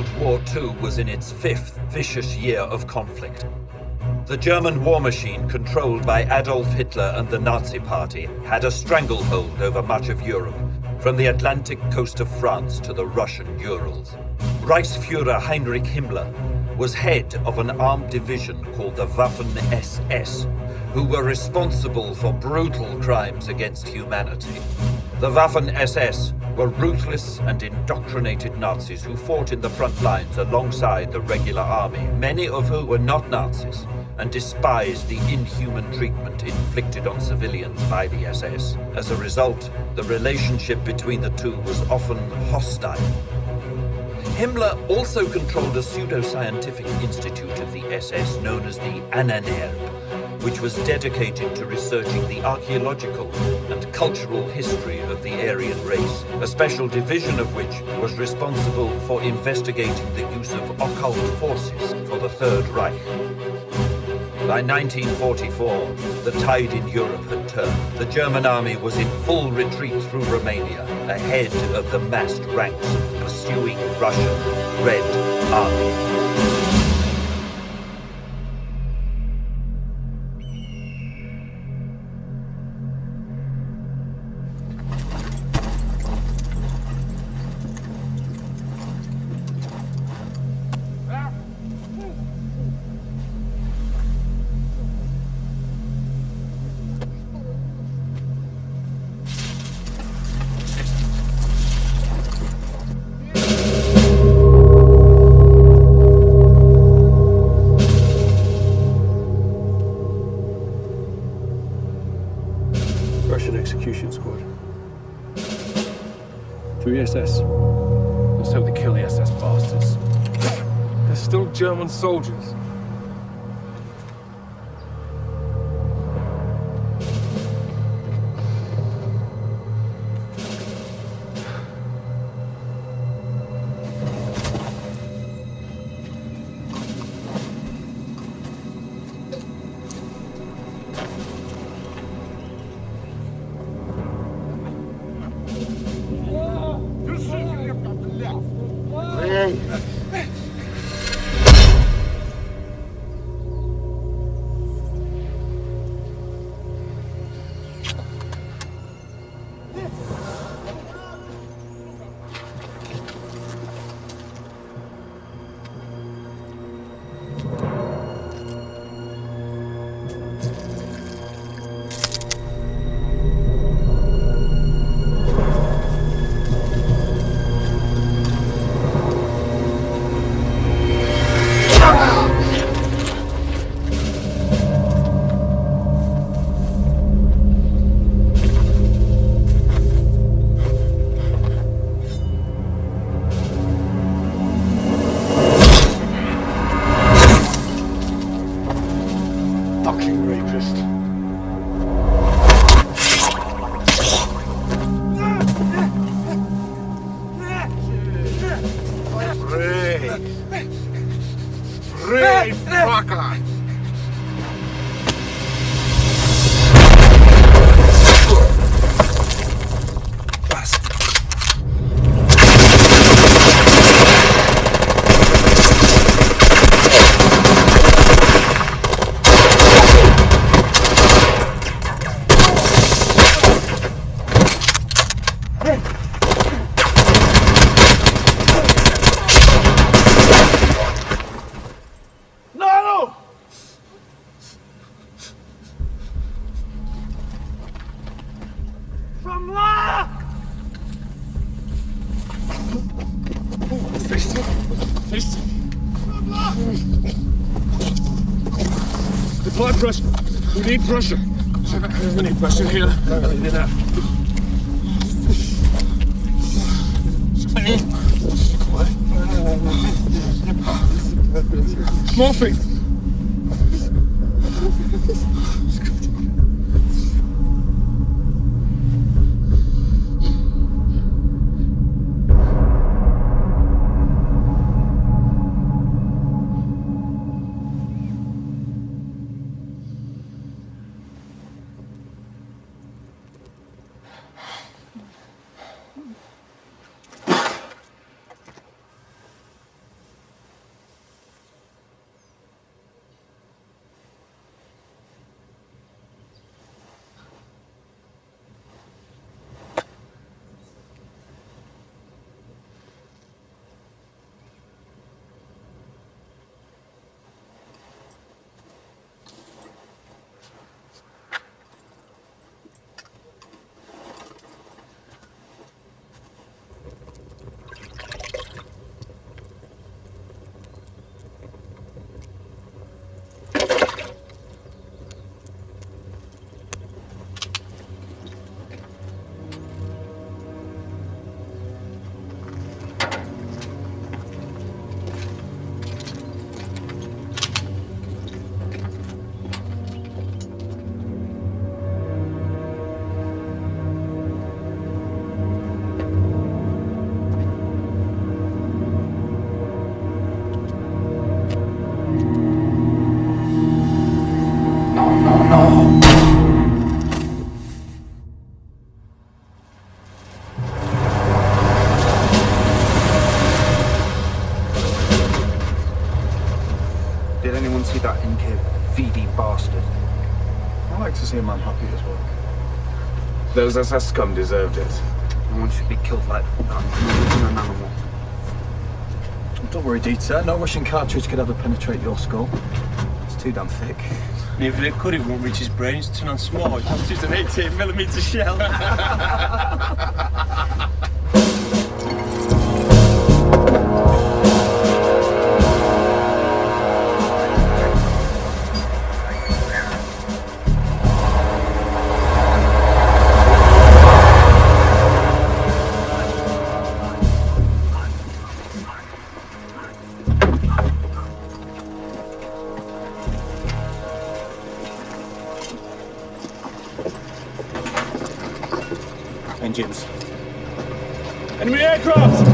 World War II was in its fifth vicious year of conflict. The German war machine, controlled by Adolf Hitler and the Nazi Party, had a stranglehold over much of Europe, from the Atlantic coast of France to the Russian Urals. Reichsfuhrer Heinrich Himmler was head of an armed division called the Waffen-SS, who were responsible for brutal crimes against humanity. The Waffen-SS were ruthless and indoctrinated Nazis who fought in the front lines alongside the regular army, many of whom were not Nazis and despised the inhuman treatment inflicted on civilians by the SS. As a result, the relationship between the two was often hostile. Himmler also controlled a pseudoscientific institute of the SS known as the Ahnenerbe, which was dedicated to researching the archaeological and cultural history of the Aryan race, a special division of which was responsible for investigating the use of occult forces for the Third Reich. By 1944, the tide in Europe had turned. The German army was in full retreat through Romania, ahead of the massed ranks of the pursuing Russian Red Army. Execution squad. 3 SS. Let's hope they kill the SS bastards. They're still German soldiers. Apply pressure. We need pressure. We need pressure here. We need enough. Morphine. Did anyone see that Inca VD bastard? I like to see a man happy as well. Those SS scum deserved it. No one should be killed like that, not even an animal. Don't worry, Dieter. No Russian cartridge could ever penetrate your skull. It's too damn thick. If it could, it won't reach his brains. Turn on small. It's just an 18mm shell. Engines. Enemy aircraft!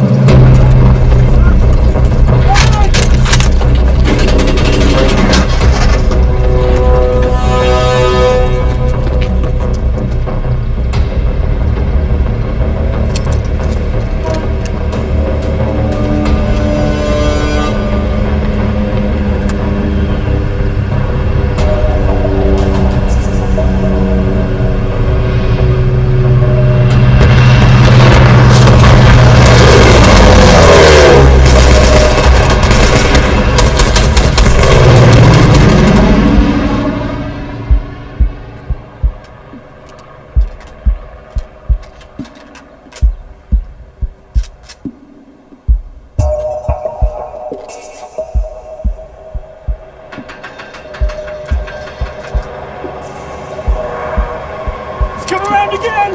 Come around again!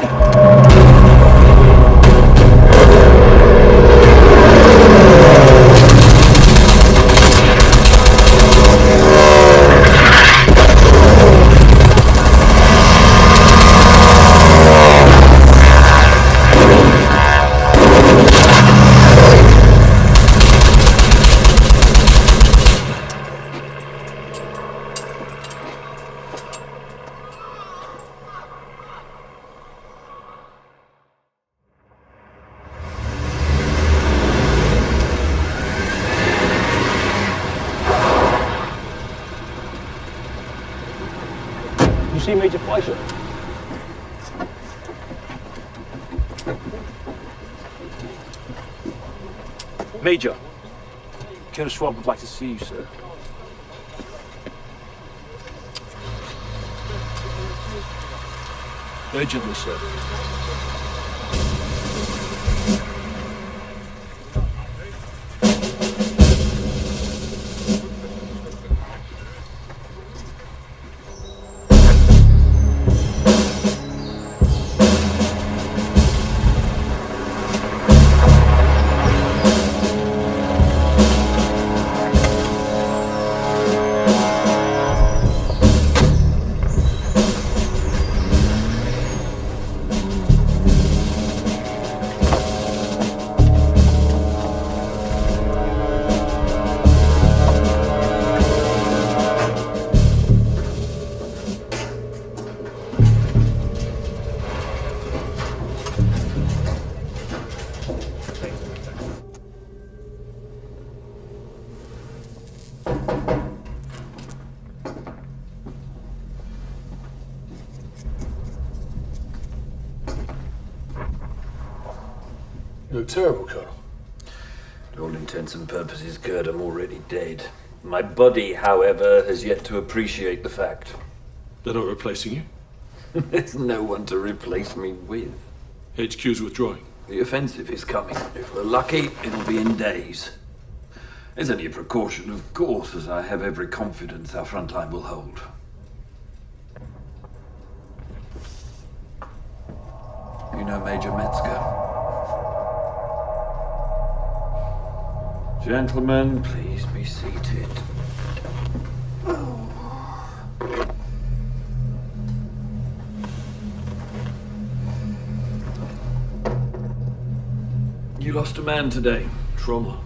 You see Major Fleischer? Major, Colonel Schwab would like to see you, sir. Urgently, sir. You look terrible, Colonel. To all intents and purposes, Kurt, I'm already dead. My body, however, has yet to appreciate the fact. They're not replacing you. There's no one to replace me with. HQ's withdrawing. The offensive is coming. If we're lucky, it'll be in days. There's only a precaution, of course, as I have every confidence our front line will hold. You know Major Metzger? Gentlemen, please be seated. You lost a man today. Trauma.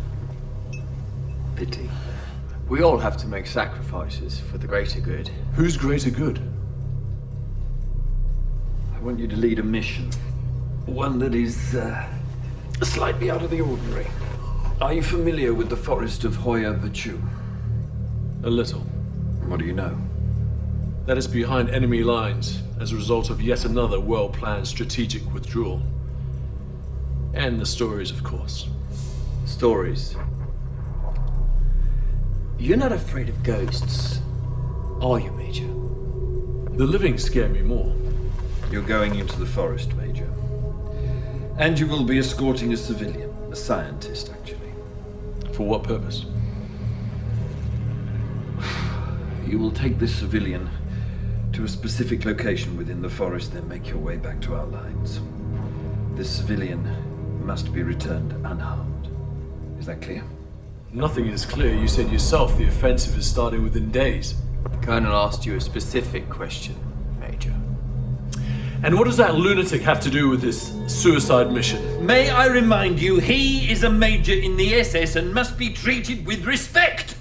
Pity. We all have to make sacrifices for the greater good. Who's greater good? I want you to lead a mission. One that is slightly out of the ordinary. Are you familiar with the forest of Hoya Bachu? A little. What do you know? That is behind enemy lines as a result of yet another well-planned strategic withdrawal. And the stories, of course. Stories? You're not afraid of ghosts, are you, Major? The living scare me more. You're going into the forest, Major. And you will be escorting a civilian, a scientist, actually. For what purpose? You will take this civilian to a specific location within the forest, then make your way back to our lines. This civilian must be returned unharmed. Is that clear? Nothing is clear. You said yourself the offensive is starting within days. The Colonel asked you a specific question, Major. And what does that lunatic have to do with this suicide mission? May I remind you, he is a major in the SS and must be treated with respect!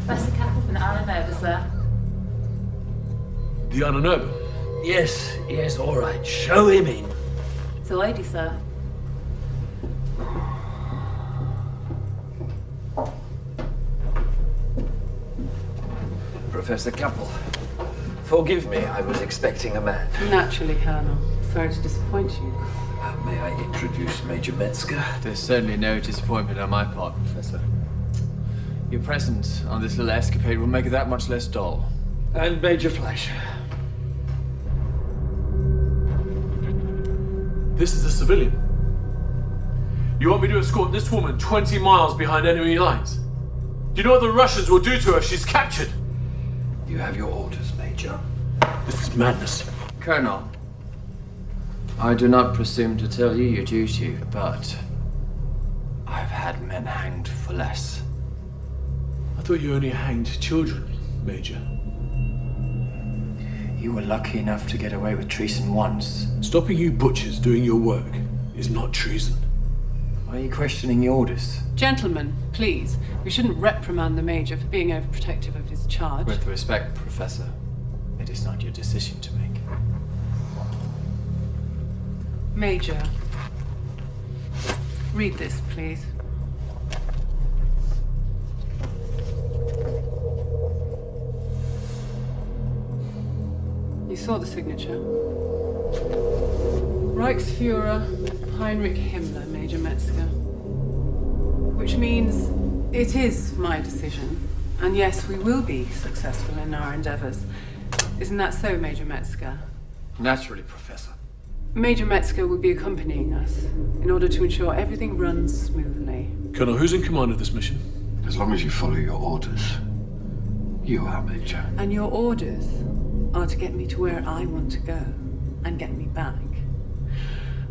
Professor Capel from the Iron sir. The Ananoba? Yes, all right. Show him in. It's a lady, sir. Professor Capel, forgive me, I was expecting a man. Naturally, Colonel. Sorry to disappoint you. May I introduce Major Metzger? There's certainly no disappointment on my part, Professor. Your presence on this little escapade will make it that much less dull. And Major Fleischer. This is a civilian. You want me to escort this woman 20 miles behind enemy lines? Do you know what the Russians will do to her if she's captured? You have your orders, Major. This is madness. Colonel, I do not presume to tell you your duty, but I've had men hanged for less. I thought you only hanged children, Major. You were lucky enough to get away with treason once. Stopping you butchers doing your work is not treason. Why are you questioning the orders? Gentlemen, please. We shouldn't reprimand the Major for being overprotective of his charge. With respect, Professor, it is not your decision to make. Major, read this, please. You saw the signature. Reichsfuhrer Heinrich Himmler, Major Metzger. Which means it is my decision. And yes, we will be successful in our endeavors. Isn't that so, Major Metzger? Naturally, Professor. Major Metzger will be accompanying us in order to ensure everything runs smoothly. Colonel, who's in command of this mission? As long as you follow your orders, you are, Major. And your orders are to get me to where I want to go and get me back.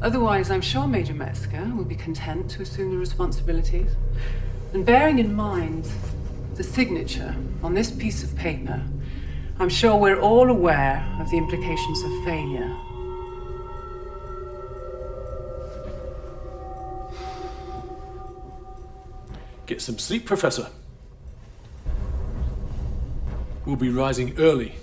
Otherwise, I'm sure Major Metzger will be content to assume the responsibilities. And bearing in mind the signature on this piece of paper, I'm sure we're all aware of the implications of failure. Get some sleep, Professor. We'll be rising early.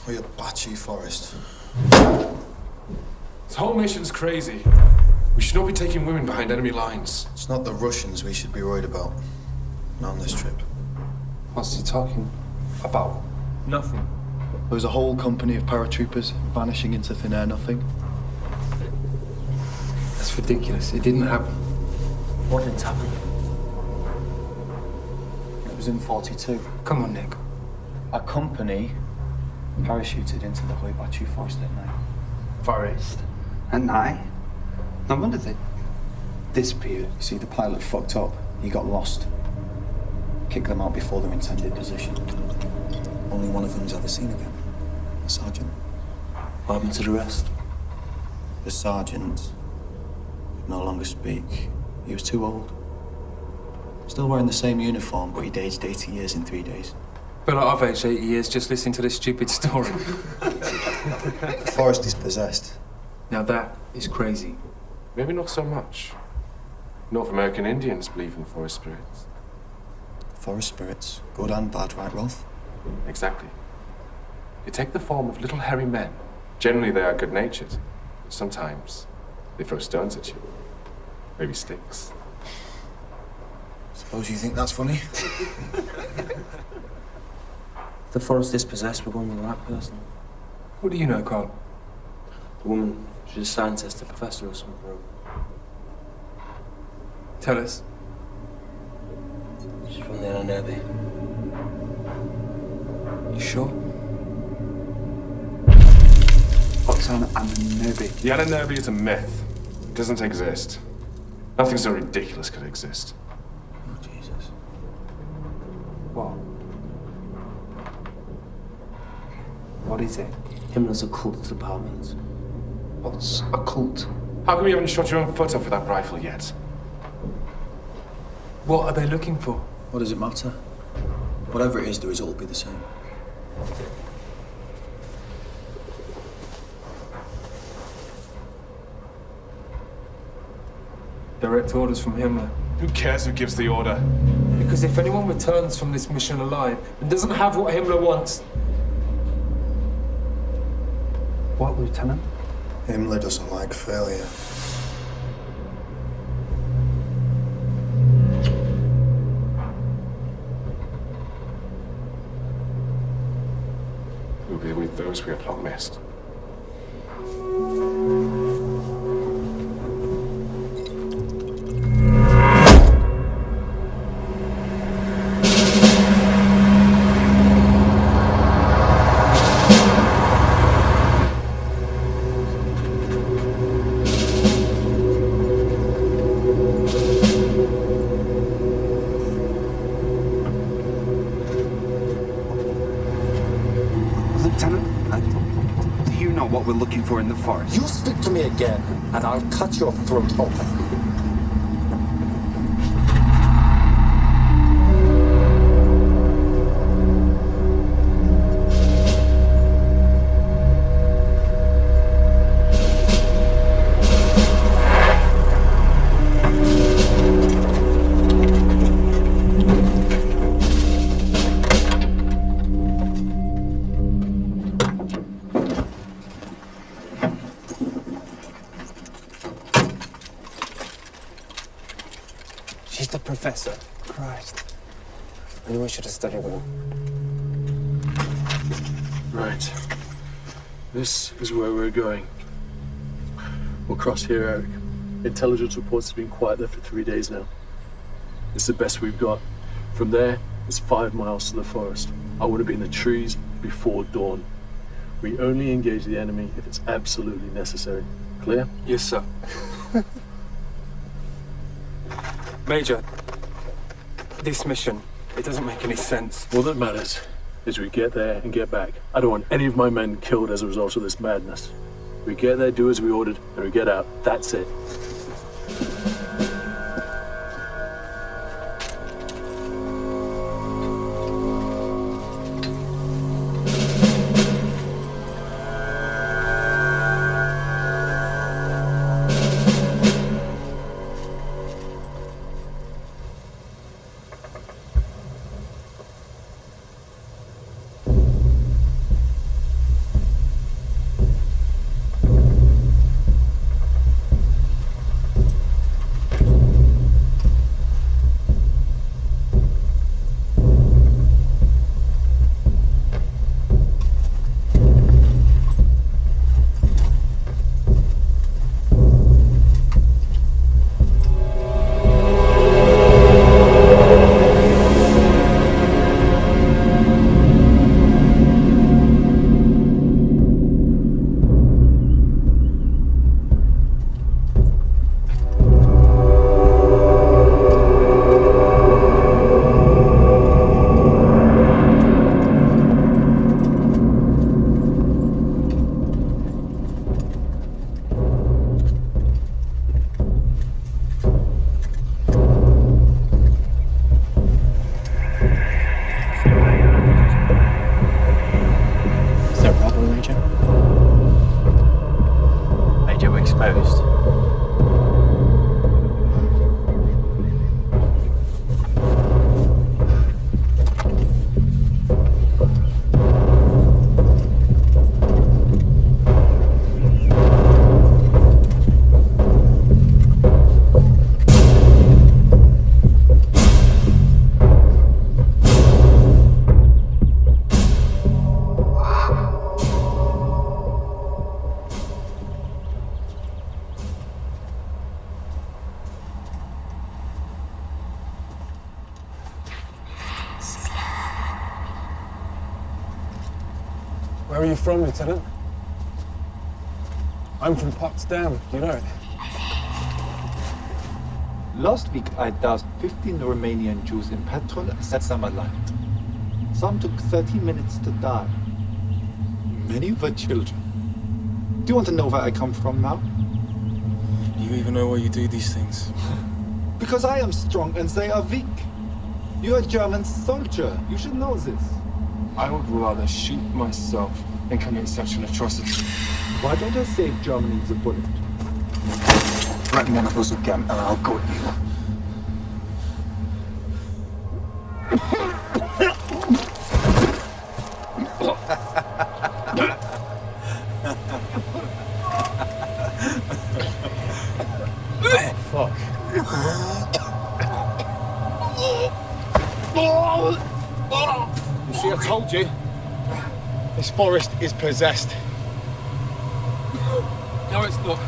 We're Bachi Forest. This whole mission's crazy. We should not be taking women behind enemy lines. It's not the Russians we should be worried about. Not on this trip. What's he talking about? Nothing. There was a whole company of paratroopers vanishing into thin air, nothing. That's ridiculous. It didn't happen. What didn't happen? It was in 42. Come on, Nick. A company parachuted into the Bachi Forest at night. Forest. At night? No wonder they disappeared. You see, the pilot fucked up. He got lost. Kick them out before their intended position. Only one of them's ever seen again. The sergeant. What happened to the rest? The sergeant could no longer speak. He was too old. Still wearing the same uniform, but he'd aged 80 years in 3 days. But I've aged 80 years just listening to this stupid story. The forest is possessed. Now that is crazy. Maybe not so much. North American Indians believe in forest spirits. Forest spirits, good and bad, right, Rolf? Exactly. They take the form of little hairy men. Generally, they are good-natured. Sometimes they throw stones at you. Maybe sticks. Suppose you think that's funny? If the forest is possessed, we're going with the right person. What do you know, Carl? The woman, she's a scientist, a professor or something. Tell us. She's from the Anunnaki. You sure? What's an Anunnaki? The Anunnaki is a myth. It doesn't exist. Nothing so ridiculous could exist. Oh, Jesus. What? What is it? Himmler's occult department. What's occult? How come you haven't shot your own foot off with that rifle yet? What are they looking for? What does it matter? Whatever it is, the result will be the same. Direct orders from Himmler. Who cares who gives the order? Because if anyone returns from this mission alive and doesn't have what Himmler wants... What, Lieutenant? Himmler doesn't like failure. We'll be with those we have long missed. Lieutenant, do you know what we're looking for in the forest? You speak to me again, and I'll cut your throat off. She's the professor. Christ. I knew I should have studied with him. Right. This is where we're going. We'll cross here, Eric. Intelligence reports have been quiet there for 3 days now. It's the best we've got. From there, it's 5 miles to the forest. I want to be in the trees before dawn. We only engage the enemy if it's absolutely necessary. Clear? Yes, sir. Major, this mission, it doesn't make any sense. All that matters is we get there and get back. I don't want any of my men killed as a result of this madness. We get there, do as we ordered, and we get out. That's it. Where are you from, Lieutenant? I'm from Potsdam. Do you know it? Last week, I doused 15 Romanian Jews in petrol and set them alight. Some took 30 minutes to die. Many were children. Do you want to know where I come from now? Do you even know why you do these things? Because I am strong and they are weak. You're a German soldier. You should know this. I would rather shoot myself than commit such an atrocity. Why don't I save Germany the bullet? Threaten one of us again and I'll gut you. Fuck. You see, I told you. This forest is possessed. No, it's not.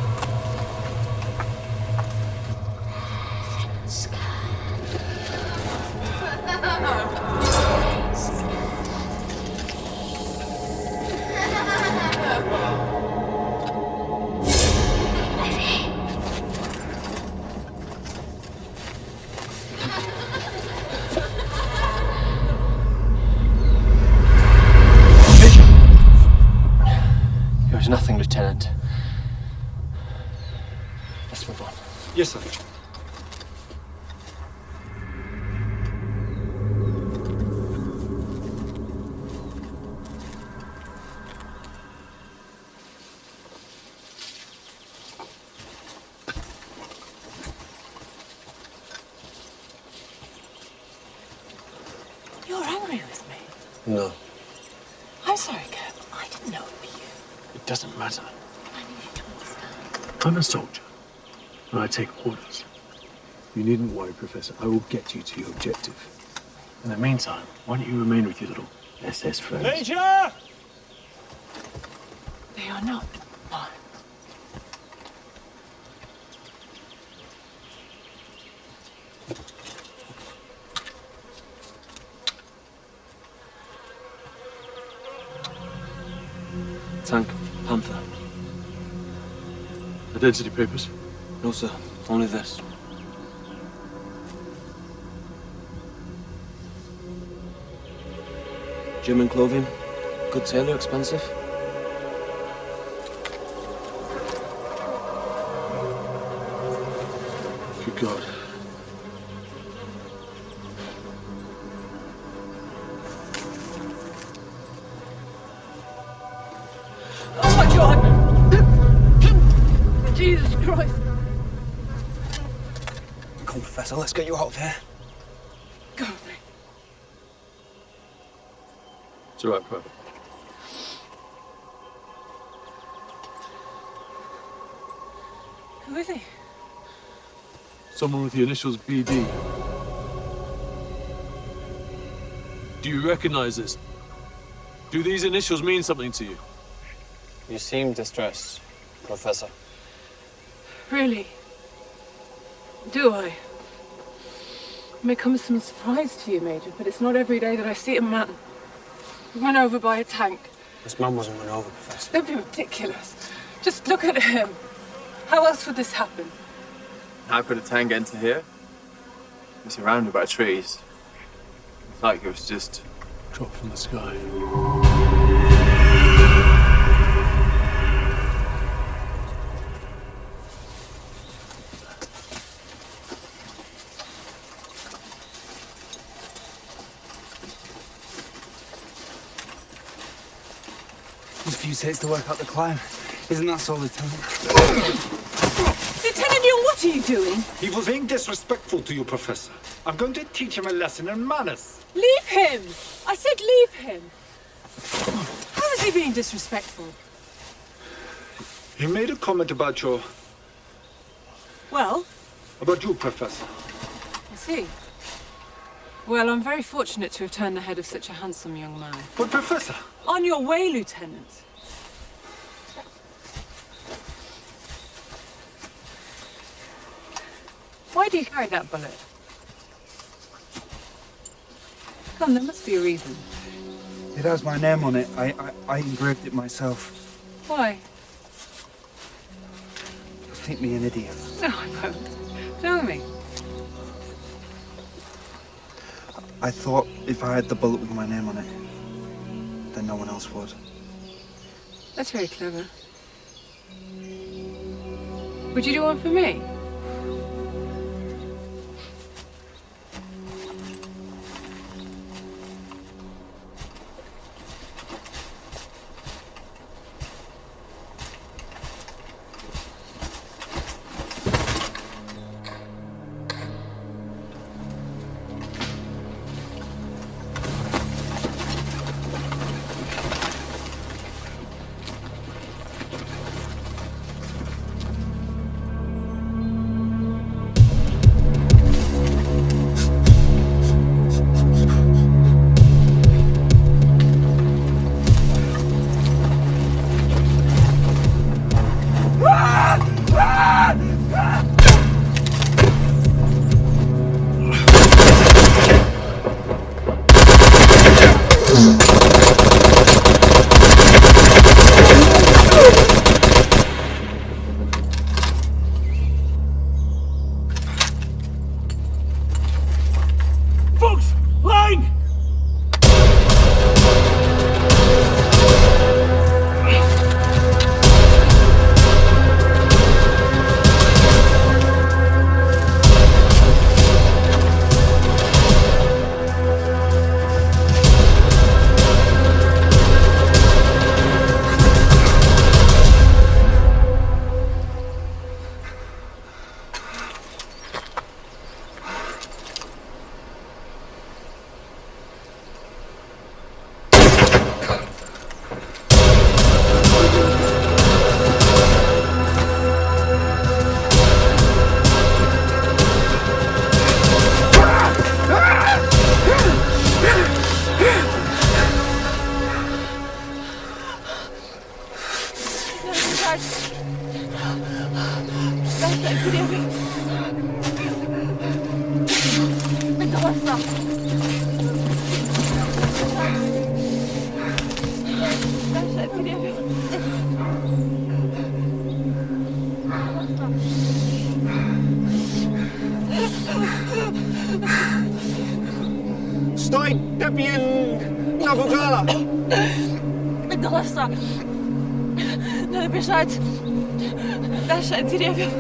It was nothing, Lieutenant. Let's move on. Yes, sir. You're angry with me. No, I'm sorry, Kurt. I didn't know it would be you. it doesn't matter. I need you to understand. I'm a soldier, and I take orders. You needn't worry, Professor. I will get you to your objective. In the meantime, why don't you remain with your little SS friends? Major! They are not mine. Tank, Panther. Identity papers? No, sir. Only this. German clothing. Good tailor, expensive. Good God. Oh my God! Jesus Christ! Come on, Professor, let's get you out of here. Go with me. It's all right, Pro. Who is he? Someone with the initials BD. Do you recognize this? Do these initials mean something to you? You seem distressed, Professor. Really? Do I? It may come as some surprise to you, Major, but it's not every day that I see a man run over by a tank. This man wasn't run over, Professor. Don't be ridiculous. Just look at him. How else would this happen? How could a tank enter here? We're surrounded by trees. It's like it was just... Dropped from the sky. Just a few takes to work out the climb. Isn't that so, Lieutenant? Lieutenant Neal, what are you doing? He was being disrespectful to you, Professor. I'm going to teach him a lesson in manners. Leave him! I said leave him. How is he being disrespectful? He made a comment about you, Well, Professor. I see. Well, I'm very fortunate to have turned the head of such a handsome young man. But, Professor... On your way, Lieutenant. Why do you carry that bullet? Come, there must be a reason. It has my name on it. I engraved it myself. Why? You'll think me an idiot. No, I won't. Tell me. I thought if I had the bullet with my name on it, then no one else would. That's very clever. Would you do one for me? Stai capendo una vocala? Голоса. Надо бежать. Дальше от деревьев.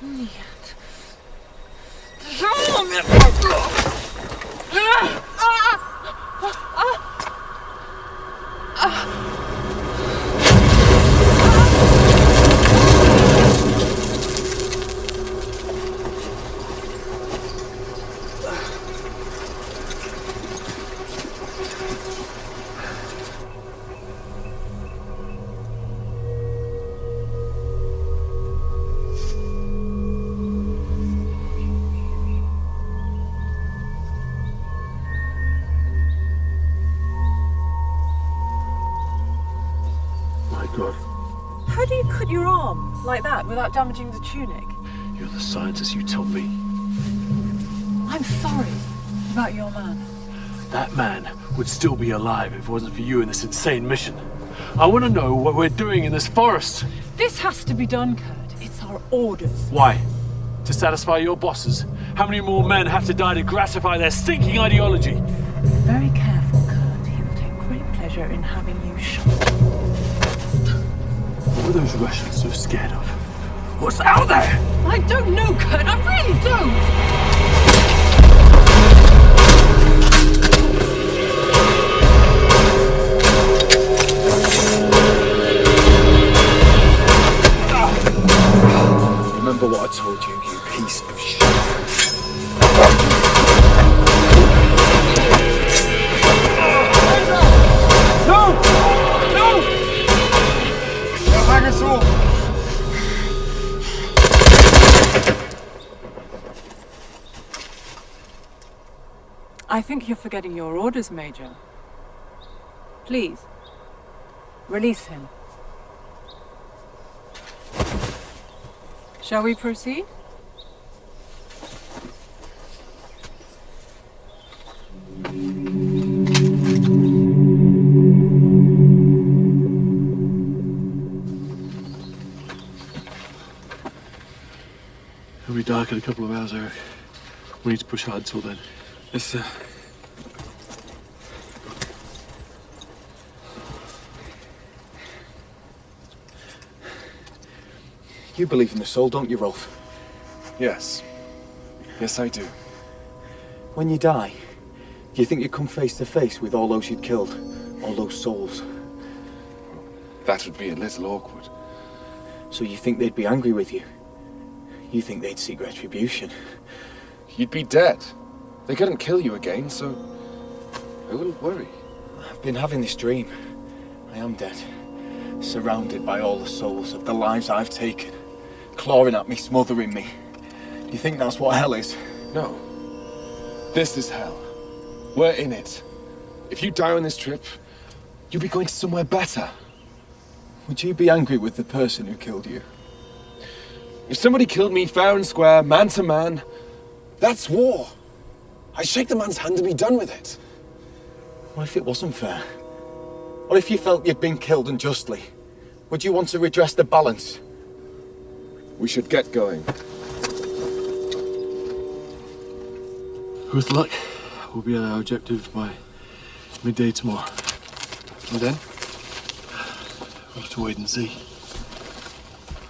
Нет. Тяжело мне. How do you cut your arm like that without damaging the tunic? You're the scientist you told me. I'm sorry about your man. That man would still be alive if it wasn't for you and this insane mission. I want to know what we're doing in this forest. This has to be done, Kurt. It's our orders. Why? To satisfy your bosses? How many more men have to die to gratify their stinking ideology? Be very careful, Kurt. He will take great pleasure in having you shot. What are those Russians so scared of? What's out there? I don't know, Kurt. I really don't. Remember what I told you, you piece of shit. No! No! Hang us all! I think you're forgetting your orders, Major. Please. Release him. Shall we proceed? It'll be dark in a couple of hours, Eric. We need to push hard till then. Yes, sir. You believe in the soul, don't you, Rolf? Yes. Yes, I do. When you die, do you think you'd come face to face with all those you'd killed? All those souls? That would be a little awkward. So you think they'd be angry with you? You think they'd seek retribution? You'd be dead. They couldn't kill you again, so I wouldn't worry. I've been having this dream. I am dead. Surrounded by all the souls of the lives I've taken. Clawing at me, smothering me. Do you think that's what hell is? No. This is hell. We're in it. If you die on this trip, you'll be going somewhere better. Would you be angry with the person who killed you? If somebody killed me fair and square, man to man, that's war. I shake the man's hand to be done with it. What if it wasn't fair? What if you felt you'd been killed unjustly? Would you want to redress the balance? We should get going. With luck, we'll be at our objective by midday tomorrow. And then? We'll have to wait and see.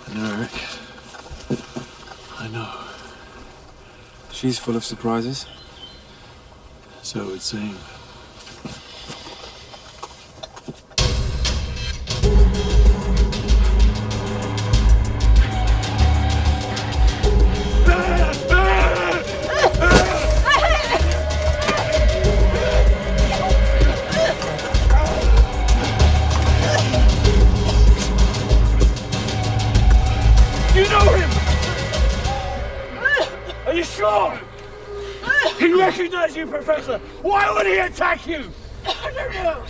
I know, Eric. I know. She's full of surprises. So it would seem. He recognized you, Professor! Why would he attack you? I don't know.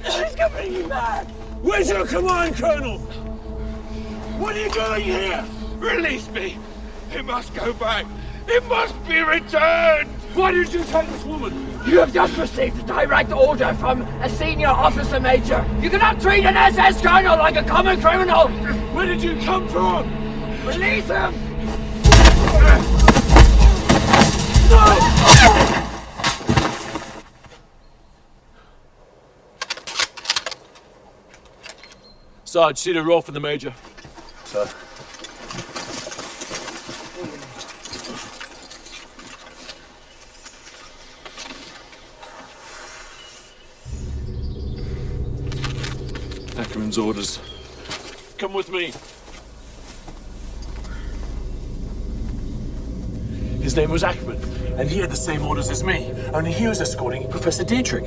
He's completely mad. Where's your command, Colonel? What are you doing here? Release me! It must go back! It must be returned! Why did you take this woman? You have just received a direct order from a senior officer major. You cannot treat an SS colonel like a common criminal! Where did you come from? Release him! Sarge, see the roll from the Major. Sir. Ackerman's orders. Come with me. His name was Ackerman, and he had the same orders as me, only he was escorting Professor Dietrich.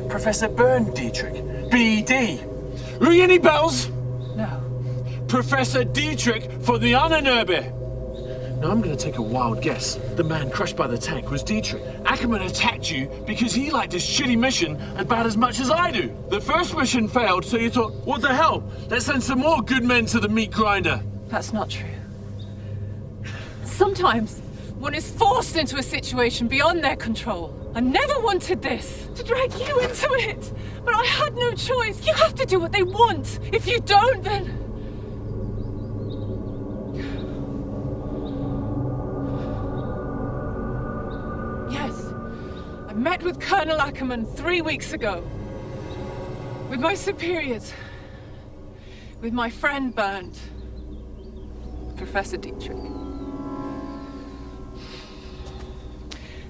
Professor Bernd Dietrich. BD. Ring any bells? No. Professor Dietrich for the Ahnenerbe. Now I'm going to take a wild guess. The man crushed by the tank was Dietrich. Ackerman attacked you because he liked his shitty mission about as much as I do. The first mission failed, so you thought, what the hell? Let's send some more good men to the meat grinder. That's not true. Sometimes one is forced into a situation beyond their control. I never wanted this, to drag you into it. But I had no choice. You have to do what they want. If you don't, then... Yes, I met with Colonel Ackerman 3 weeks ago. With my superiors. With my friend Bernd. Professor Dietrich.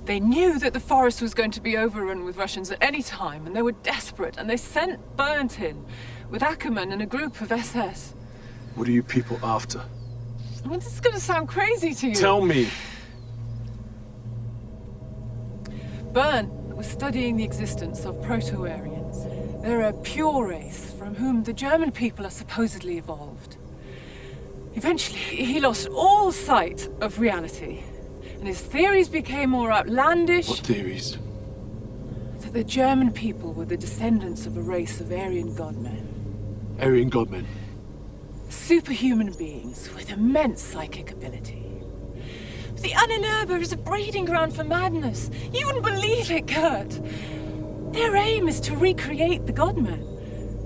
They knew that the forest was going to be overrun with Russians at any time, and they were desperate, and they sent Bernd in with Ackerman and a group of SS. What are you people after? I mean, this is going to sound crazy to you. Tell me. Bernd was studying the existence of Proto-Aryans. They're a pure race from whom the German people are supposedly evolved. Eventually, he lost all sight of reality. And his theories became more outlandish. What theories? That the German people were the descendants of a race of Aryan godmen. Aryan godmen. Superhuman beings with immense psychic ability. The Ahnenerbe is a breeding ground for madness. You wouldn't believe it, Kurt. Their aim is to recreate the Godmen.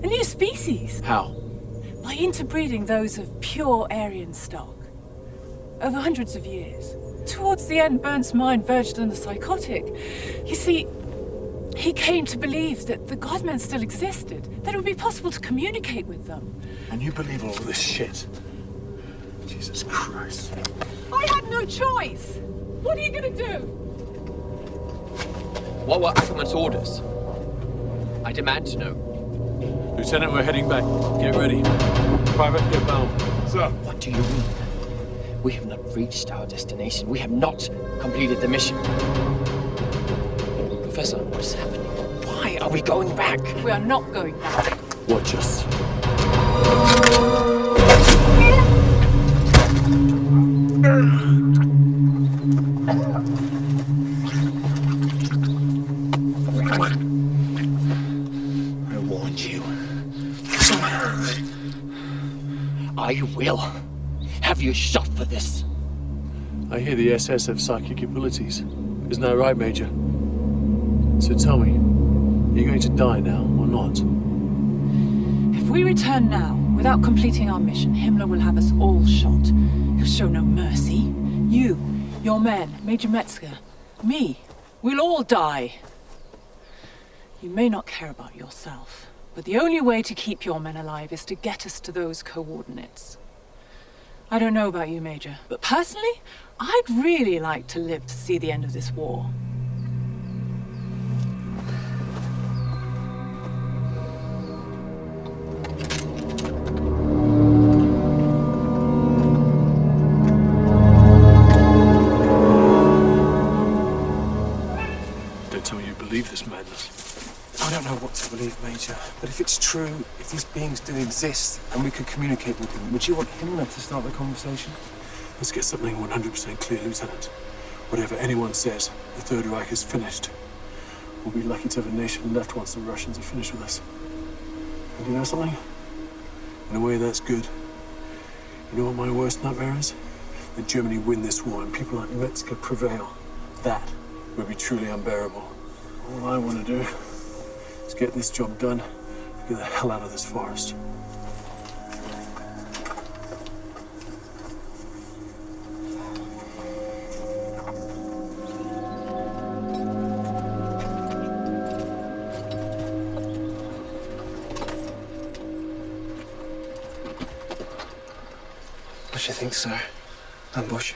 A new species. How? By interbreeding those of pure Aryan stock. Over hundreds of years. Towards the end, Bern's mind verged on the psychotic. You see, he came to believe that the Godmen still existed, that it would be possible to communicate with them. And you believe all of this shit? Jesus Christ. I had no choice! What are you gonna do? What were Ackerman's orders? I demand to know. Lieutenant, we're heading back. Get ready. Private, get bound. Sir. What do you mean? We have not reached our destination. We have not completed the mission. Professor, what's happening? Why are we going back? We are not going back. Watch us. I warned you. I will have you shot for this. I hear the SS have psychic abilities. Isn't that right, Major? So tell me, are you going to die now or not? If we return now, without completing our mission, Himmler will have us all shot. He'll show no mercy. You, your men, Major Metzger, me, we'll all die. You may not care about yourself, but the only way to keep your men alive is to get us to those coordinates. I don't know about you, Major, but personally, I'd really like to live to see the end of this war. Don't tell me you believe this madness. I don't know what to believe, Major, but if it's true, if these beings do exist and we could communicate with them, would you want Himmler to start the conversation? Let's get something 100% clear, Lieutenant. Whatever anyone says, the Third Reich is finished. We'll be lucky to have a nation left once the Russians are finished with us. And you know something? In a way, that's good. You know what my worst nightmare is? That Germany win this war and people like Metzger prevail. That would be truly unbearable. All I want to do is get this job done and get the hell out of this forest. What do you think, sir? Ambush?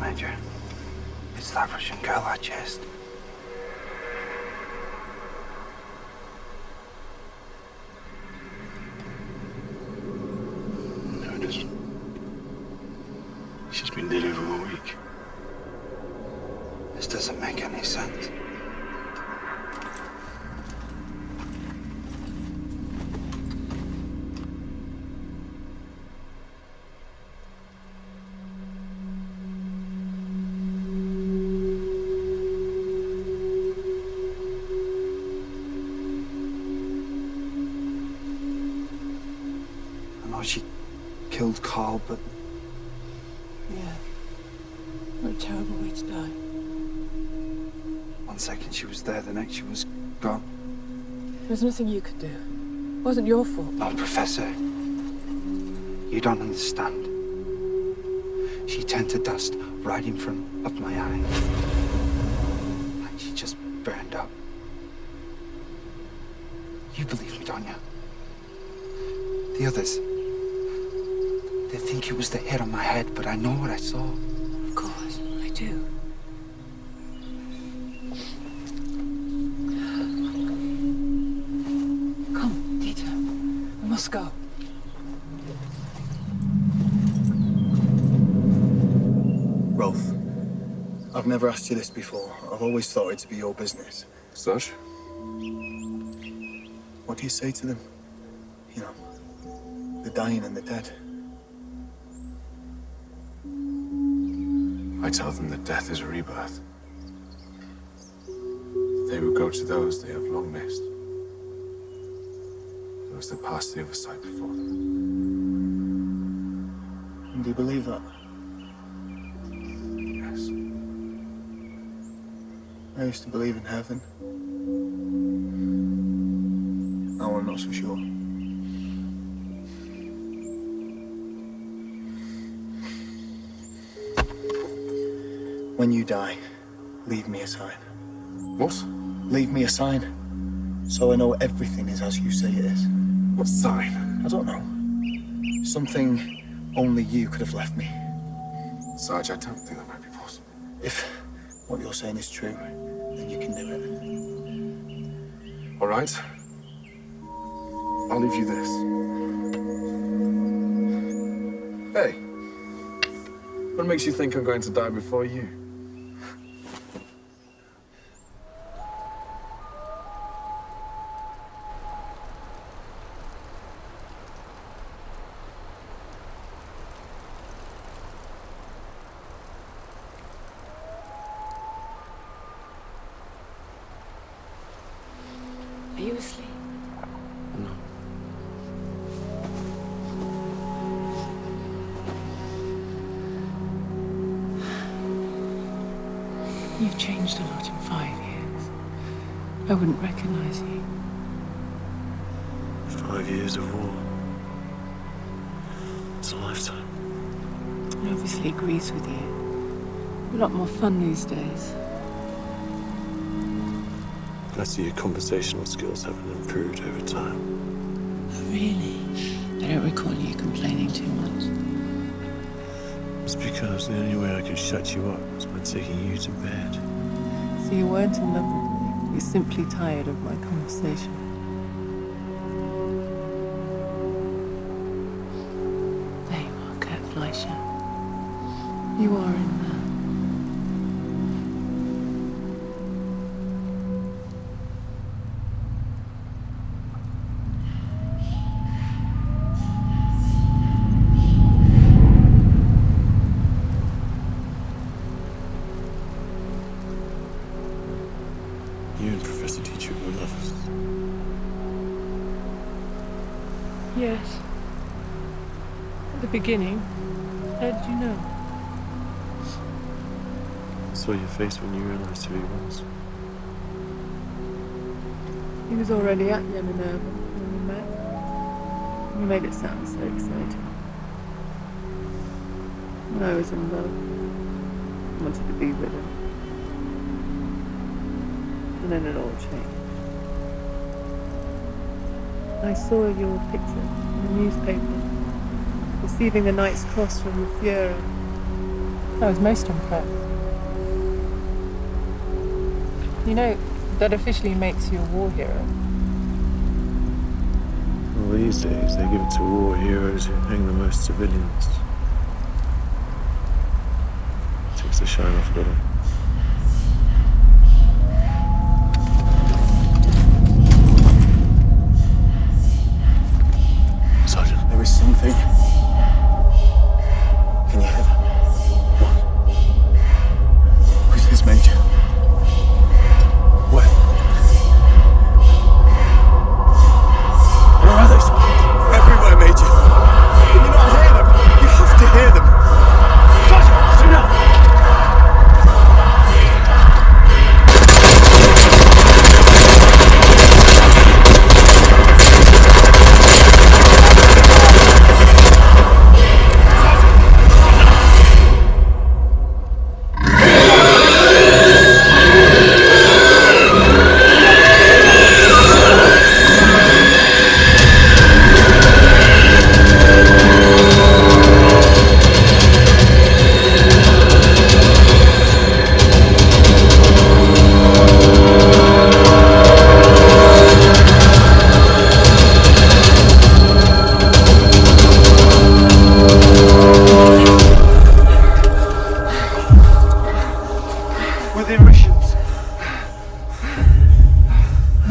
Major. It's that Russian girl I chased. No, it isn't. She's been dead over a week. This doesn't make any sense. She killed Carl, but... Yeah. What a terrible way to die. 1 second she was there, the next she was gone. There was nothing you could do. It wasn't your fault. Oh, Professor. You don't understand. She turned to dust right in front of my eye. And she just burned up. You believe me, don't you? The others... they think it was the hit on my head, but I know what I saw. Of course, I do. never asked you this before. I've always thought it to be your business. Such? What do you say to them? You know, the dying and the dead. I tell them that death is a rebirth. They will go to those they have long missed. Those that passed the other side before them. And do you believe that? Yes. I used to believe in heaven. Now I'm not so sure. When you die, leave me a sign. What? Leave me a sign. So I know everything is as you say it is. What sign? I don't know. Something only you could have left me. Sarge, I don't think that might be possible. If what you're saying is true, then you can do it. All right. I'll leave you this. Hey. What makes you think I'm going to die before you? Are you asleep? No. You've changed a lot in 5 years. I wouldn't recognize you. 5 years of war. It's a lifetime. He obviously agrees with you. A lot more fun these days. I see your conversational skills haven't improved over time. Really? I don't recall you complaining too much. It's because the only way I could shut you up was by taking you to bed. So you weren't in love with me. You're simply tired of my conversation. There you are, Kurt Fleischer. You are in there. You and Professor Dietrich were lovers. Yes. At the beginning. How did you know? I saw your face when you realized who he was. He was already at Yemen when we met. You made it sound so exciting. When I was in love, I wanted to be with him. And then it all changed. I saw your picture in the newspaper, receiving the Knight's Cross from the Fuhrer. I was most impressed. You know, that officially makes you a war hero. Well, these days they give it to war heroes who hang the most civilians. Takes the shine off a little. Sergeant, there is something. Can you hear that? What? Who's this, Major? Where? Where are they, Sergeant? Everywhere, Major. Can you not hear them? You have to hear them. Sergeant, sit down.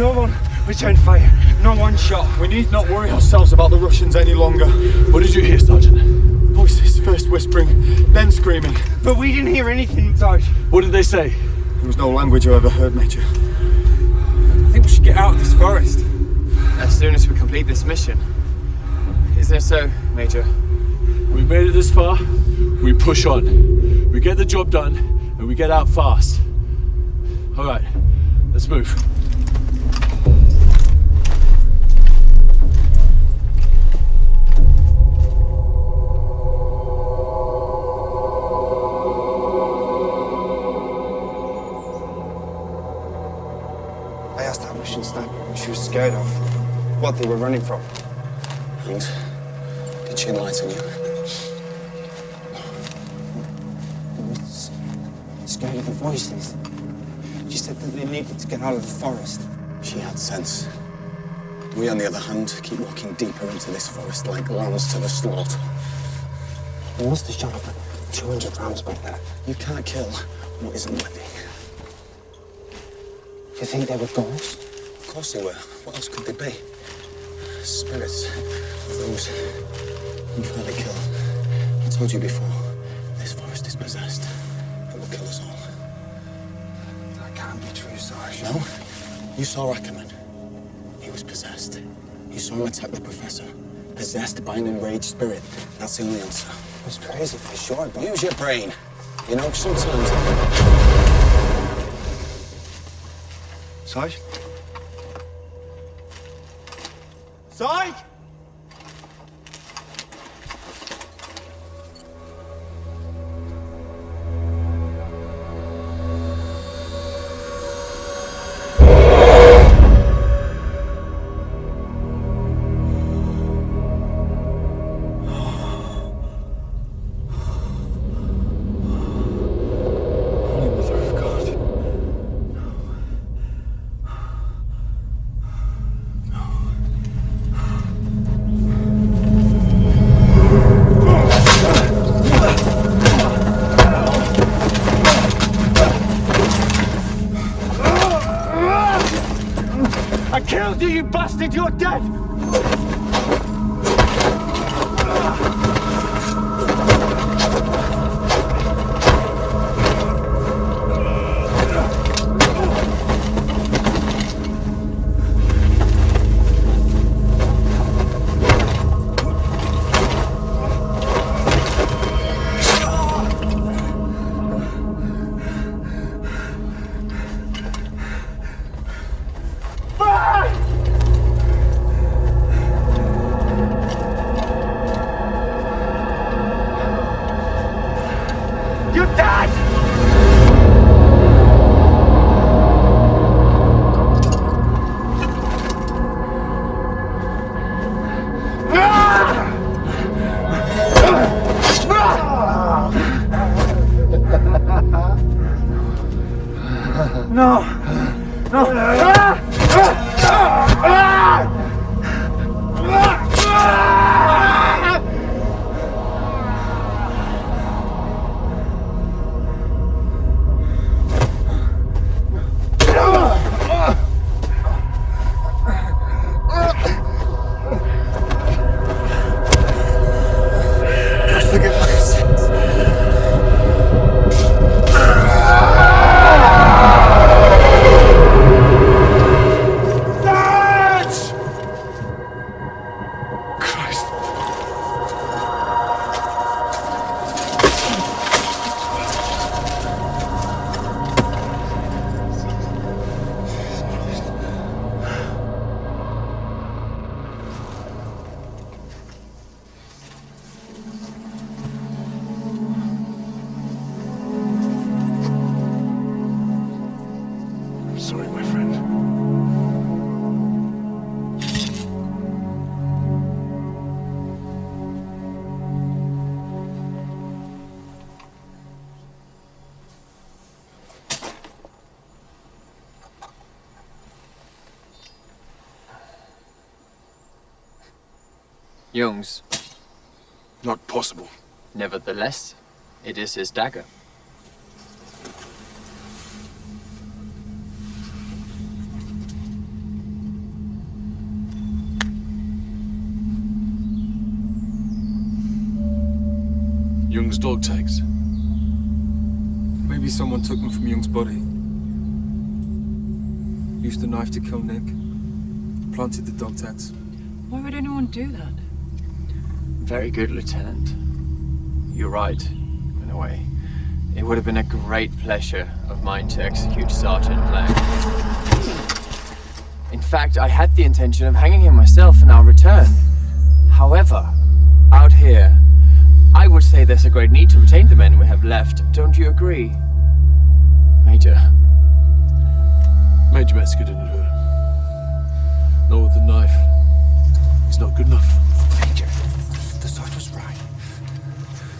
No one returned fire. No one shot. We need not worry ourselves about the Russians any longer. What did you hear, Sergeant? Voices, first whispering, then screaming. But we didn't hear anything, Sarge. What did they say? There was no language I ever heard, Major. I think we should get out of this forest as soon as we complete this mission. Isn't it so, Major? We've made it this far. We push on. We get the job done, and we get out fast. All right, let's move. I asked that Russian sniper what she was scared of, what they were running from. And did she enlighten you? I was scared of the voices. She said that they needed to get out of the forest. She had sense. We, on the other hand, keep walking deeper into this forest like lambs to the slaughter. They must have shot up 200 rounds back there. You can't kill what isn't living. Do you think they were ghosts? Of course they were. What else could they be? Spirits of those who fairly kill. I told you before, this forest is possessed. It will kill us all. That can't be true, Sarge. No? You saw Ackerman. He was possessed. You saw him attack the professor. Possessed by an enraged spirit. That's the only answer. It was crazy for sure, but... Use your brain. You know, sometimes... Sarge? Sarge? You bastard, you're dead! Jung's. Not possible. Nevertheless, it is his dagger. Young's dog tags? Maybe someone took them from Young's body. Used the knife to kill Nick. Planted the dog tags. Why would anyone do that? Very good, Lieutenant. You're right, in a way. It would have been a great pleasure of mine to execute Sergeant Lang. In fact, I had the intention of hanging him myself in our return. However, out here, I would say there's a great need to retain the men we have left. Don't you agree, Major? Major Metzger didn't hurt him. Not with the knife. He's not good enough. Major, the sword was right.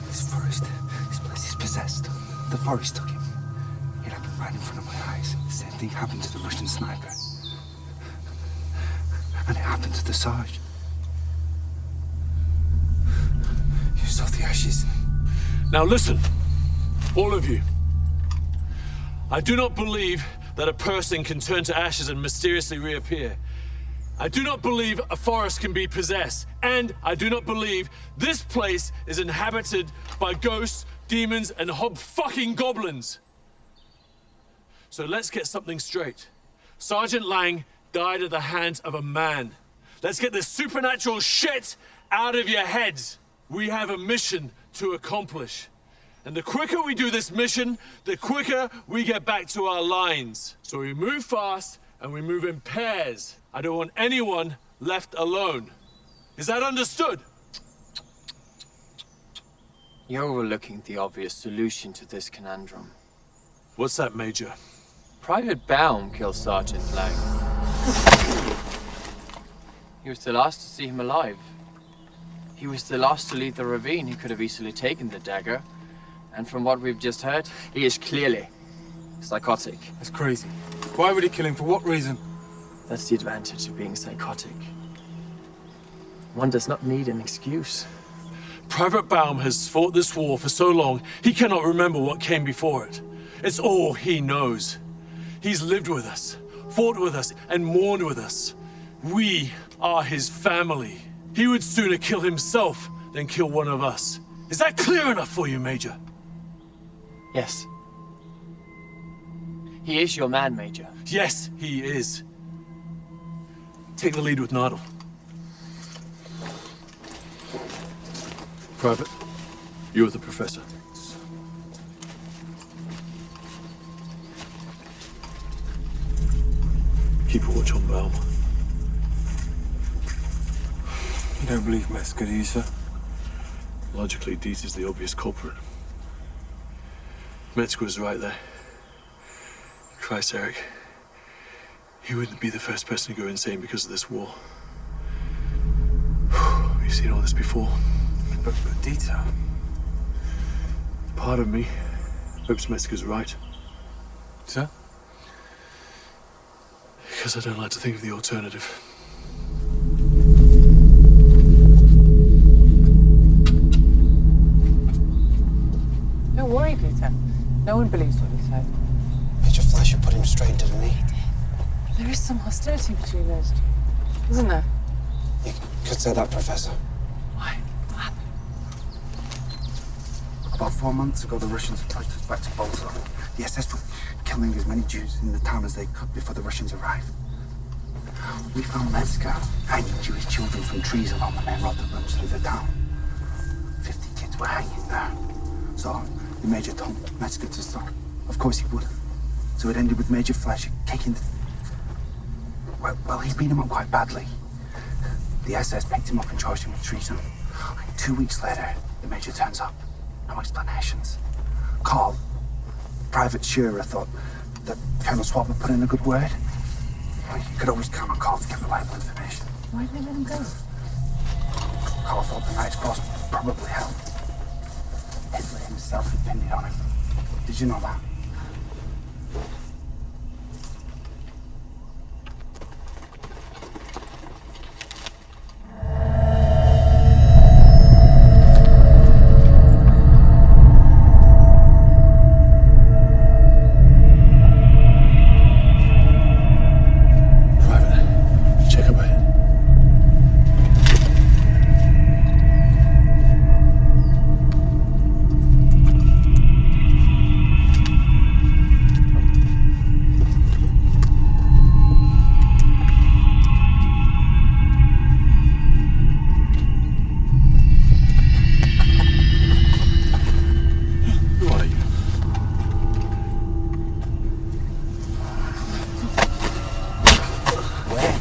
This forest, this place is possessed. The forest took him. It happened right in front of my eyes. The same thing happened to the Russian sniper. And it happened to the Sarge. You saw the ashes. Now listen, all of you. I do not believe that a person can turn to ashes and mysteriously reappear. I do not believe a forest can be possessed. And I do not believe this place is inhabited by ghosts, demons, and fucking goblins. So let's get something straight. Sergeant Lang died at the hands of a man. Let's get this supernatural shit out of your heads. We have a mission to accomplish. And the quicker we do this mission, the quicker we get back to our lines. So we move fast and we move in pairs. I don't want anyone left alone. Is that understood? You're overlooking the obvious solution to this conundrum. What's that, Major? Private Baum killed Sergeant Lang. He was the last to see him alive. He was the last to leave the ravine. He could have easily taken the dagger. And from what we've just heard, he is clearly psychotic. That's crazy. Why would he kill him? For what reason? That's the advantage of being psychotic. One does not need an excuse. Private Baum has fought this war for so long, he cannot remember what came before it. It's all he knows. He's lived with us, fought with us, and mourned with us. We are his family. He would sooner kill himself than kill one of us. Is that clear enough for you, Major? Yes. He is your man, Major. Yes, he is. Take the lead with Nuttall. Private, you're the professor. Keep a watch on Baum. You don't believe Metzger, do you, sir? Logically, Dietz is the obvious culprit. Metzger was right there. Christ, Eric. He wouldn't be the first person to go insane because of this war. We've seen all this before. But Dieter... Part of me hopes Metzger's right. Sir? Because I don't like to think of the alternative. Don't worry, Peter. No one believes what he said. Major Fleischer put him straight, didn't he? There is some hostility between those two, isn't there? You could say that, Professor. Why? What happened? About 4 months ago, the Russians pushed us back to Baltimore. The SS were killing as many Jews in the town as they could before the Russians arrived. We found Metzger hanging Jewish children from trees along the main road that runs through the town. 50 kids were hanging there. So the Major told Metzger to stop. Of course he would. So it ended with Major Fleischer kicking the... Well, he beat him up quite badly. The SS picked him up and charged him with treason. 2 weeks later, the Major turns up. No explanations. Carl, Private Shearer, thought that Colonel Swab would put in a good word. Well, you could always count on Carl to get reliable information. Why did they let him go? Carl thought the Knight's Cross would probably help. Hitler himself had pinned it on him. Did you know that?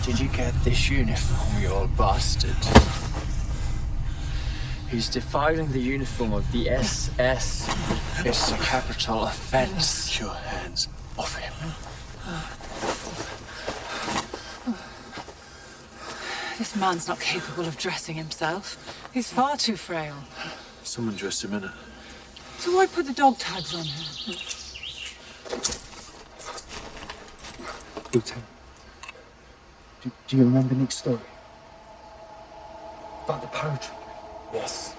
did you get this uniform, you old bastard? He's defiling the uniform of the SS. It's a capital offense. Take your hands off him. This man's not capable of dressing himself. He's far too frail. Someone dressed him in it. So why put the dog tags on him? Lieutenant, do you remember Nick's story? About the paratrooper? Yes,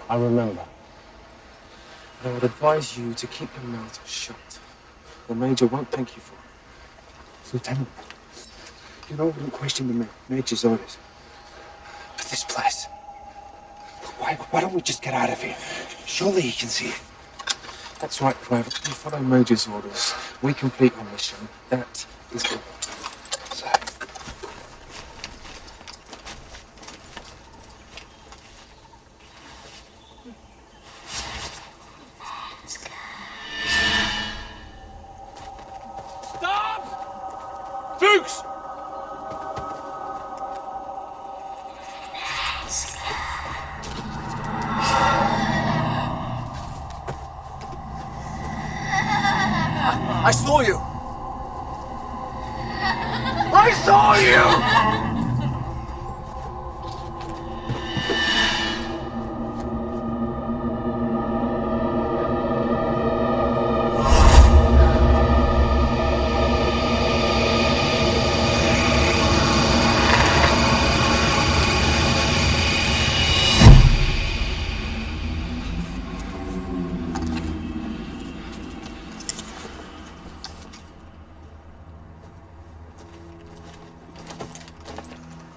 I remember. But I would advise you to keep your mouth shut. The Major won't thank you for it. Lieutenant, you know I wouldn't question the Major's orders. But this place... Why don't we just get out of here? Surely he can see it. That's right, Private. We follow Major's orders. We complete our mission. That is good. So... Stop! Fuchs! I saw you! I saw you!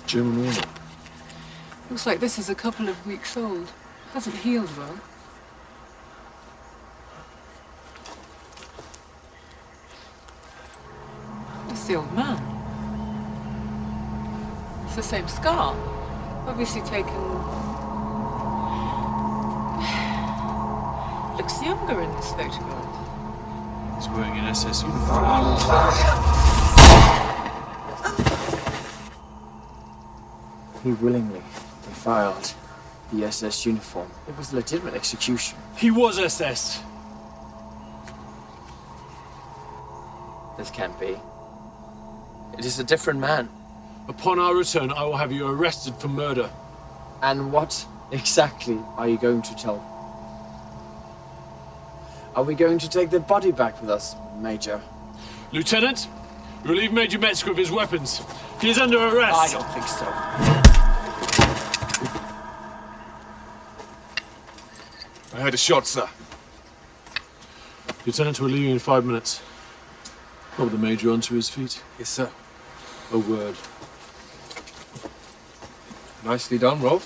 German woman. Looks like this is a couple of weeks old. Hasn't healed well. It's the old man. It's the same scar. Obviously taken... Looks younger in this photograph. He's wearing an SS uniform. He willingly defiled the SS uniform. It was legitimate execution. He was SS. This can't be. It is a different man. Upon our return, I will have you arrested for murder. And what exactly are you going to tell? Are we going to take the body back with us, Major? Lieutenant, relieve Major Metzger of his weapons. He is under arrest. I don't think so. I heard a shot, sir. Lieutenant, we'll leave you in 5 minutes. Help the Major onto his feet. Yes, sir. A word. Nicely done, Rolf.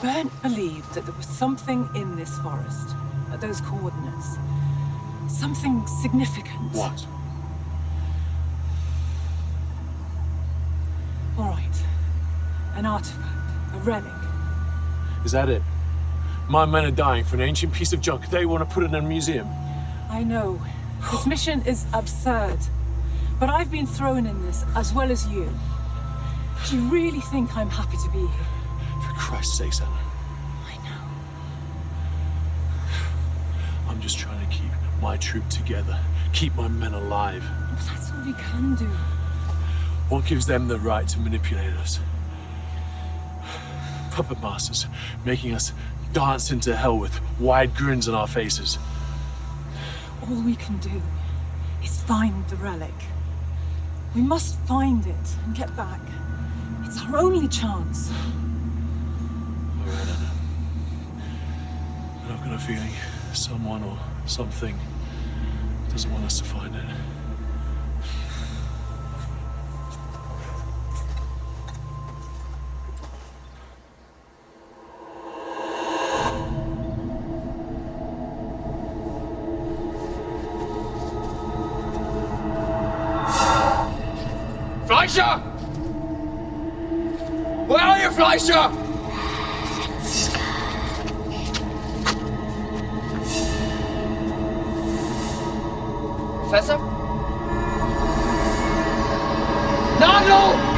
Bernd believed that there was something in this forest, at those coordinates. Something significant. What? All right. An artifact, a relic. Is that it? My men are dying for an ancient piece of junk. They want to put it in a museum. I know. This mission is absurd. But I've been thrown in this, as well as you. Do you really think I'm happy to be here? For Christ's sake, Anna. I know. I'm just trying to keep my troop together. Keep my men alive. But that's all we can do. What gives them the right to manipulate us? Puppet masters, making us dance into hell with wide grins on our faces. All we can do is find the relic. We must find it and get back. It's our only chance. All right, Anna. But I've got a feeling someone or something doesn't want us to find it. Fleischer! Where are you, Fleischer? Professor? Nigel!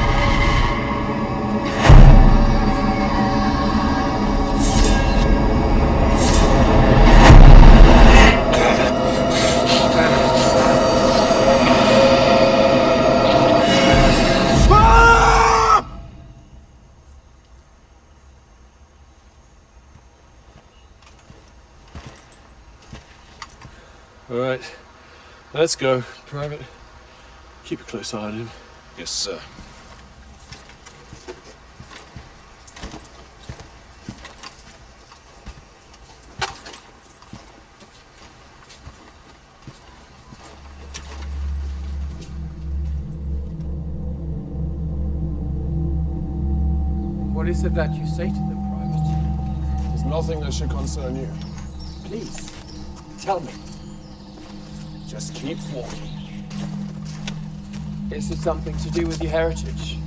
All right, let's go. Private, keep a close eye on him. Yes, sir. What is it that you say to them, Private? There's nothing that should concern you. Please, tell me. Just keep walking. Is it something to do with your heritage?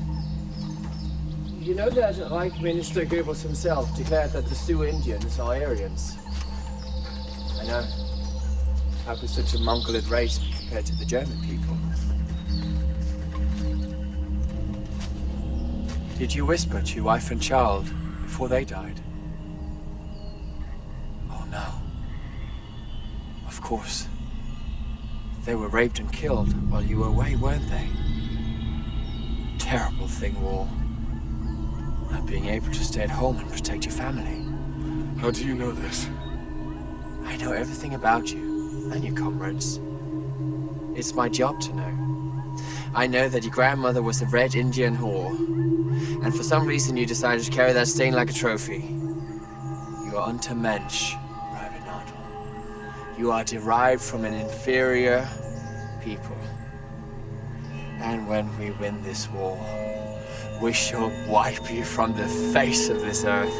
You know that Reich Minister Goebbels himself declared that the Sioux Indians are Aryans. I know. How could such a mongrel race be compared to the German people? Did you whisper to your wife and child before they died? Oh no. Of course. They were raped and killed while you were away, weren't they? Terrible thing, war. Not being able to stay at home and protect your family. How do you know this? I know everything about you and your comrades. It's my job to know. I know that your grandmother was a red Indian whore, and for some reason you decided to carry that stain like a trophy. You are Untermensch, Private Nuttall. You are derived from an inferior people. And when we win this war, we shall wipe you from the face of this earth.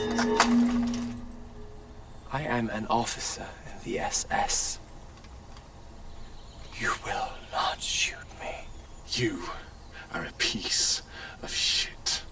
I am an officer in the SS. You will not shoot me. You are a piece of shit.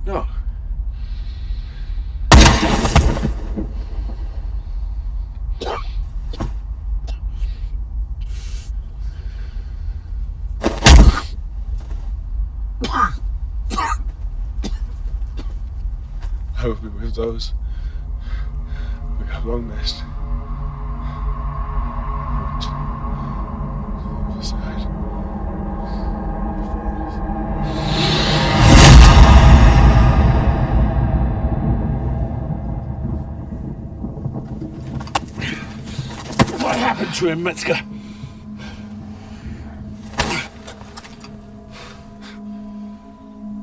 No. I will be with those we have long missed. Beside. What happened to him, Metzger?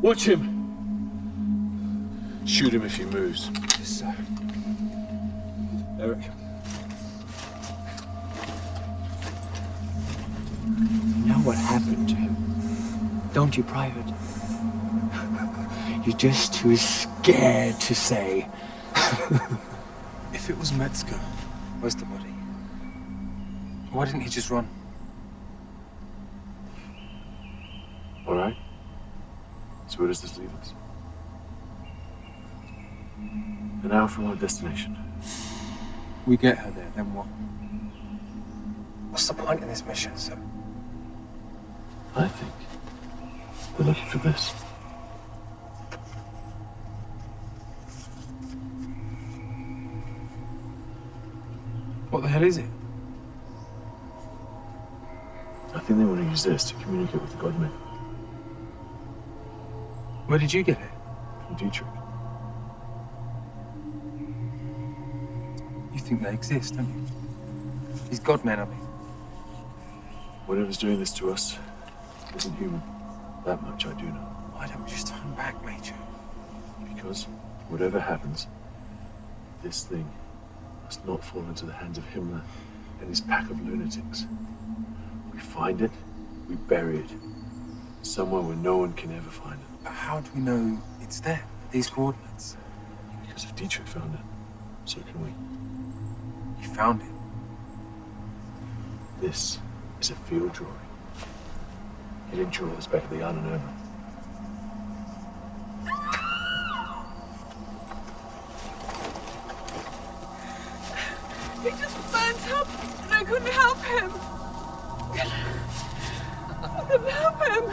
Watch him. Shoot him if he moves. Yes, sir. Eric. You know what happened to him? Don't you, Private? You're just too scared to say. If it was Metzger, where's the body? Why didn't he just run? All right. So where does this leave us? An hour from our destination. We get her there, then what? What's the point of this mission, sir? I think they're looking for this. What the hell is it? I think they want to use this to communicate with the Godmen. Where did you get it? From Dietrich. You think they exist, don't you? These godmen, I mean. Whatever's doing this to us isn't human. That much I do know. Why don't we just turn back, Major? Because whatever happens, this thing must not fall into the hands of Himmler and his pack of lunatics. We find it, we bury it. Somewhere where no one can ever find it. But how do we know it's there, these coordinates? Because if Dietrich found it, so can we. You found it? This is a field drawing. He didn't draw this back at the Ahnenerbe. He just burnt up and I couldn't help him. I couldn't help him.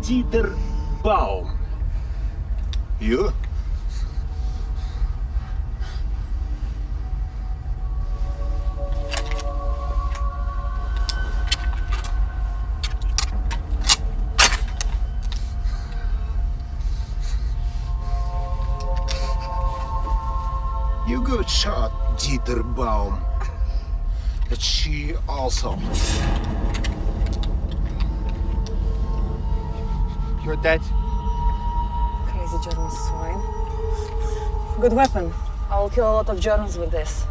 Dieter Baum. You? Good shot, Dieter Baum. But she also. You're dead. Crazy German swine. Good weapon. I will kill a lot of Germans with this.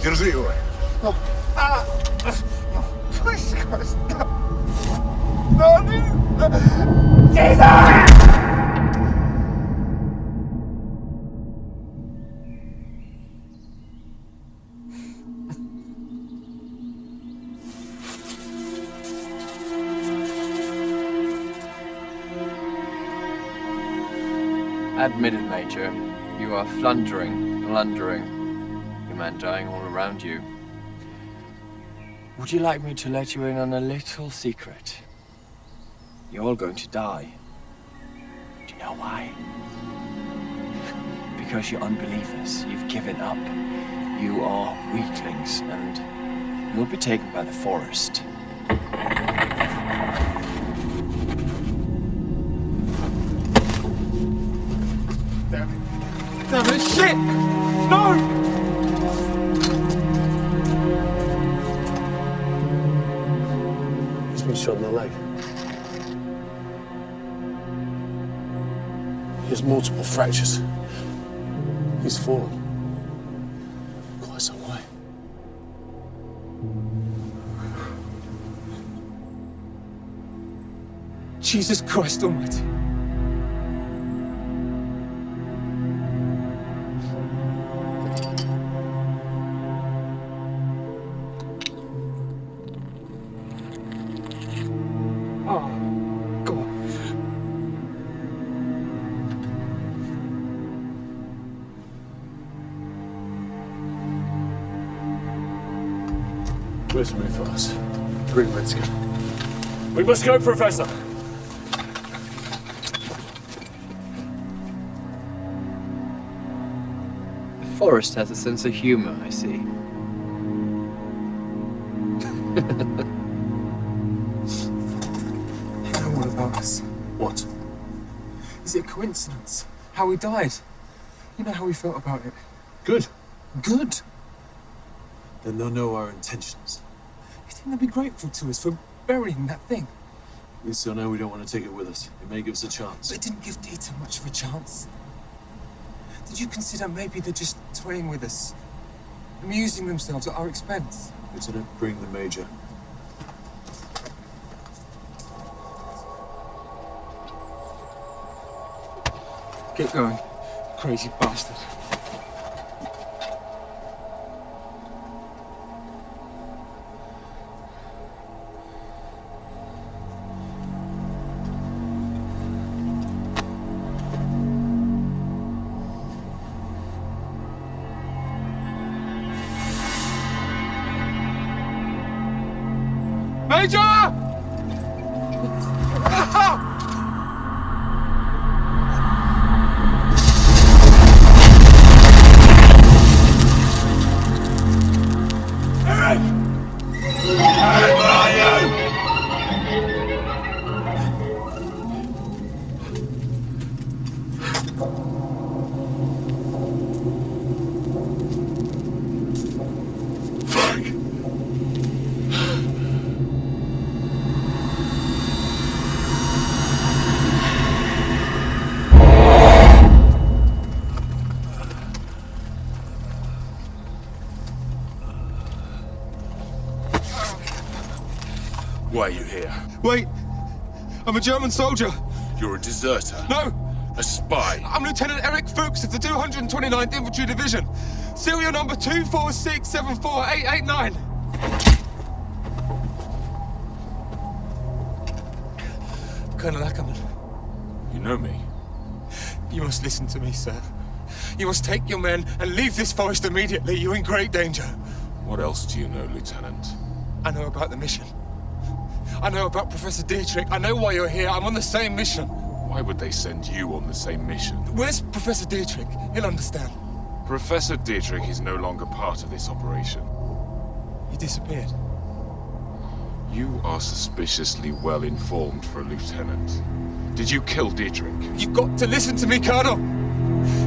Держи его. Admit it, Major. You are blundering. Your man dying all around you. Would you like me to let you in on a little secret? You're all going to die. Do you know why? Because you're unbelievers. You've given up. You are weaklings, and you'll be taken by the forest. Damn it, shit! No! He's been shot in the leg. He has multiple fractures. He's fallen. Quite some way. Jesus Christ Almighty. Where's the move for us? Bring Metzger. We must go, Professor! The forest has a sense of humor, I see. You know all about us. What? Is it a coincidence? How we died? You know how we felt about it. Good. Good? Then they'll know our intentions. You think they'll be grateful to us for burying that thing? Yes, they'll know we don't want to take it with us. It may give us a chance. But it didn't give Dieter much of a chance. Did you consider maybe they're just toying with us? Amusing themselves at our expense? Lieutenant, bring the Major. Get going, crazy bastard. Major! Why are you here? Wait! I'm a German soldier! You're a deserter. No! A spy. I'm Lieutenant Eric Fuchs of the 229th Infantry Division. Serial number 246748889. Colonel Ackerman. You know me? You must listen to me, sir. You must take your men and leave this forest immediately. You're in great danger. What else do you know, Lieutenant? I know about the mission. I know about Professor Dietrich. I know why you're here. I'm on the same mission. Why would they send you on the same mission? Where's Professor Dietrich? He'll understand. Professor Dietrich is no longer part of this operation. He disappeared. You are suspiciously well informed for a lieutenant. Did you kill Dietrich? You've got to listen to me, Colonel.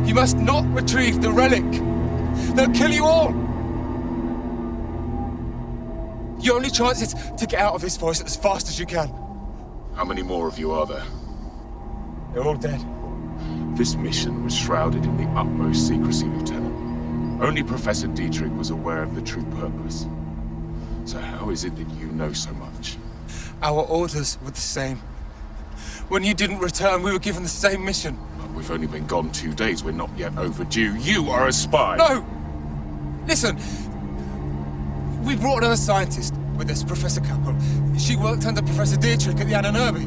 You must not retrieve the relic. They'll kill you all. Your only chance is to get out of this forest as fast as you can. How many more of you are there? They're all dead. This mission was shrouded in the utmost secrecy, Lieutenant. Only Professor Dietrich was aware of the true purpose. So how is it that you know so much? Our orders were the same. When you didn't return, we were given the same mission. But we've only been gone 2 days. We're not yet overdue. You are a spy! No! Listen! We brought another scientist with us, Professor Kappel. She worked under Professor Dietrich at the Ahnenerbe.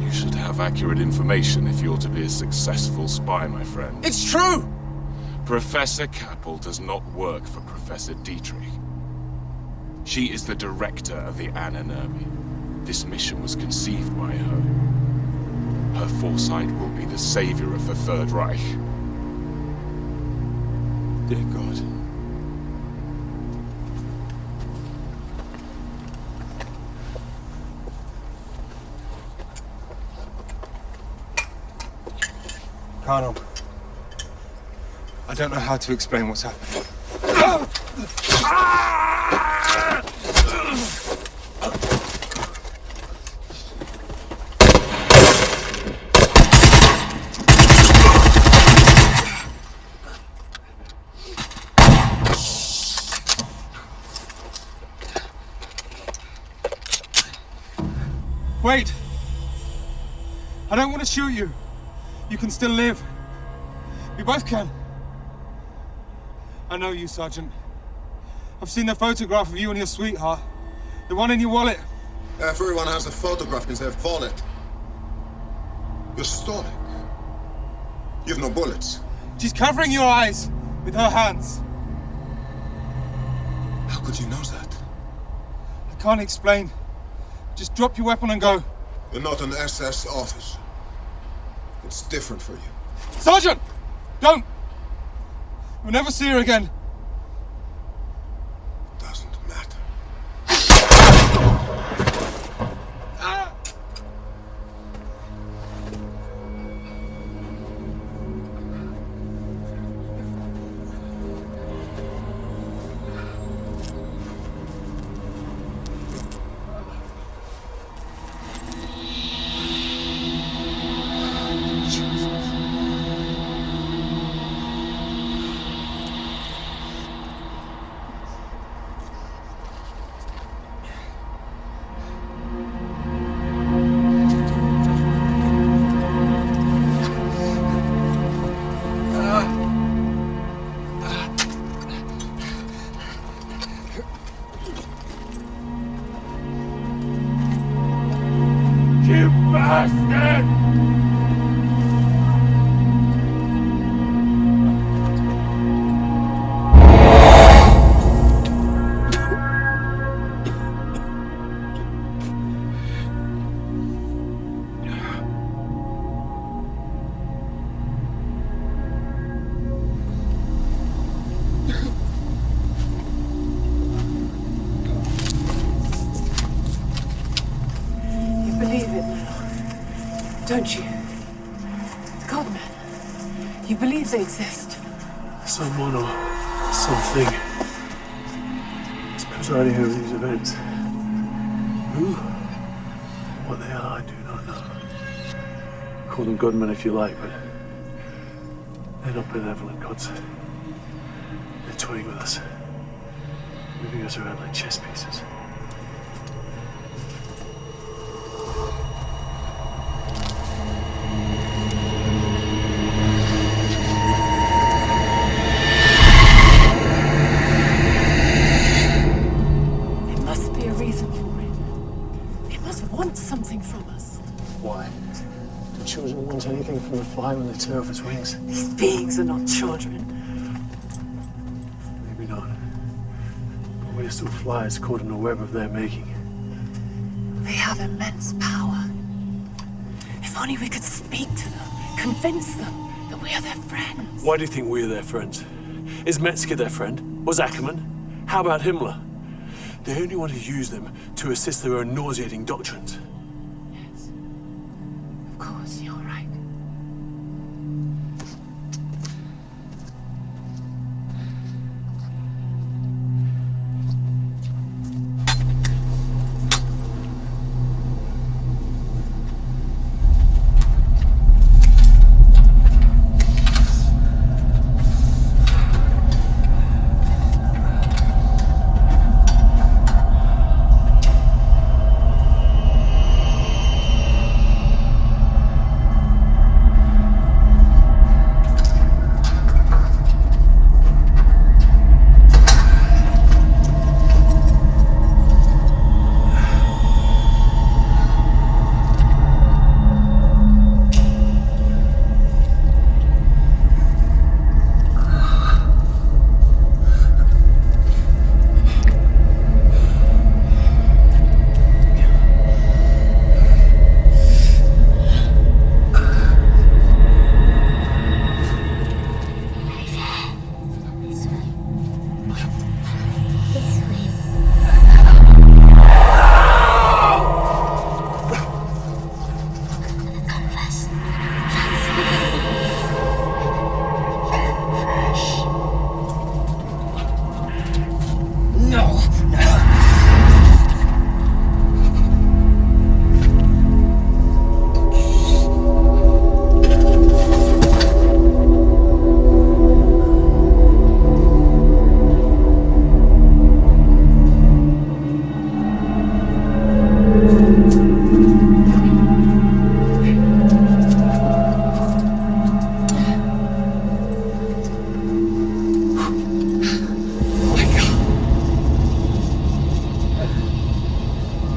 You should have accurate information if you're to be a successful spy, my friend. It's true! Professor Kappel does not work for Professor Dietrich. She is the director of the Ahnenerbe. This mission was conceived by her. Her foresight will be the savior of the Third Reich. Dear God. Colonel, I don't know how to explain what's happened. Wait! I don't want to shoot you. You can still live. We both can. I know you, Sergeant. I've seen the photograph of you and your sweetheart. The one in your wallet. Everyone has a photograph in their wallet. You're stalling. You've no bullets. She's covering your eyes with her hands. How could you know that? I can't explain. Just drop your weapon and go. You're not an SS officer. It's different for you. Sergeant! Don't! We'll never see her again. Doesn't matter. Don't you? Godmen. You believe they exist? Someone or something is presiding over these events. Who? What they are, I do not know. Call them Godmen if you like, but they're not benevolent gods. They're toying with us, moving us around like chess pieces. Anything from the fly when they tear off its wings. These beings are not children. Maybe not. But we're still flies caught in a web of their making. They have immense power. If only we could speak to them, convince them that we are their friends. Why do you think we're their friends? Is Metzger their friend? Was Ackerman? How about Himmler? They only want to use them to assist their own nauseating doctrines. Yes. Of course, you're right.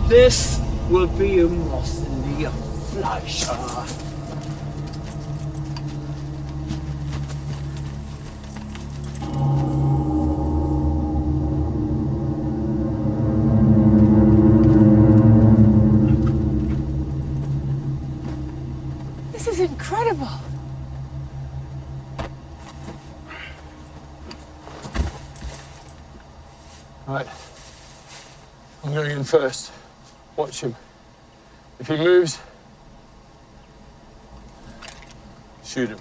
This will be a Miriam Fleischer. This is incredible. Right. I'm going in first. Watch him. If he moves, shoot him.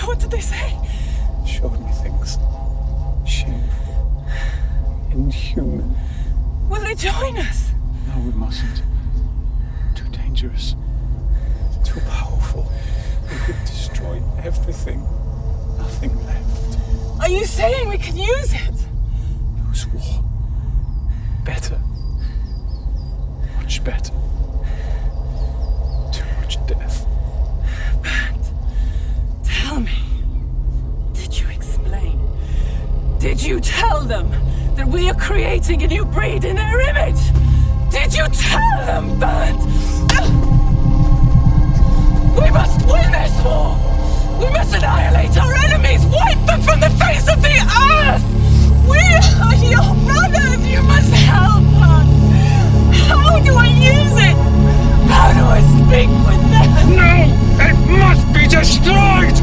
What did they say? Showed me things. Shameful. Inhuman. Will they join us? No, we mustn't. Too dangerous. Too powerful. We could destroy everything. Nothing left. Are you saying we can use it? Use what? Better. Much better. Too much death. But tell me, did you explain? Did you tell them that we are creating a new breed in their image? Did you tell them, Bert? We must win this war! We must annihilate our enemies! Wipe them from the face of the earth! We are your brothers! You must help us! How do I use it? How do I speak with them? No! It must be destroyed!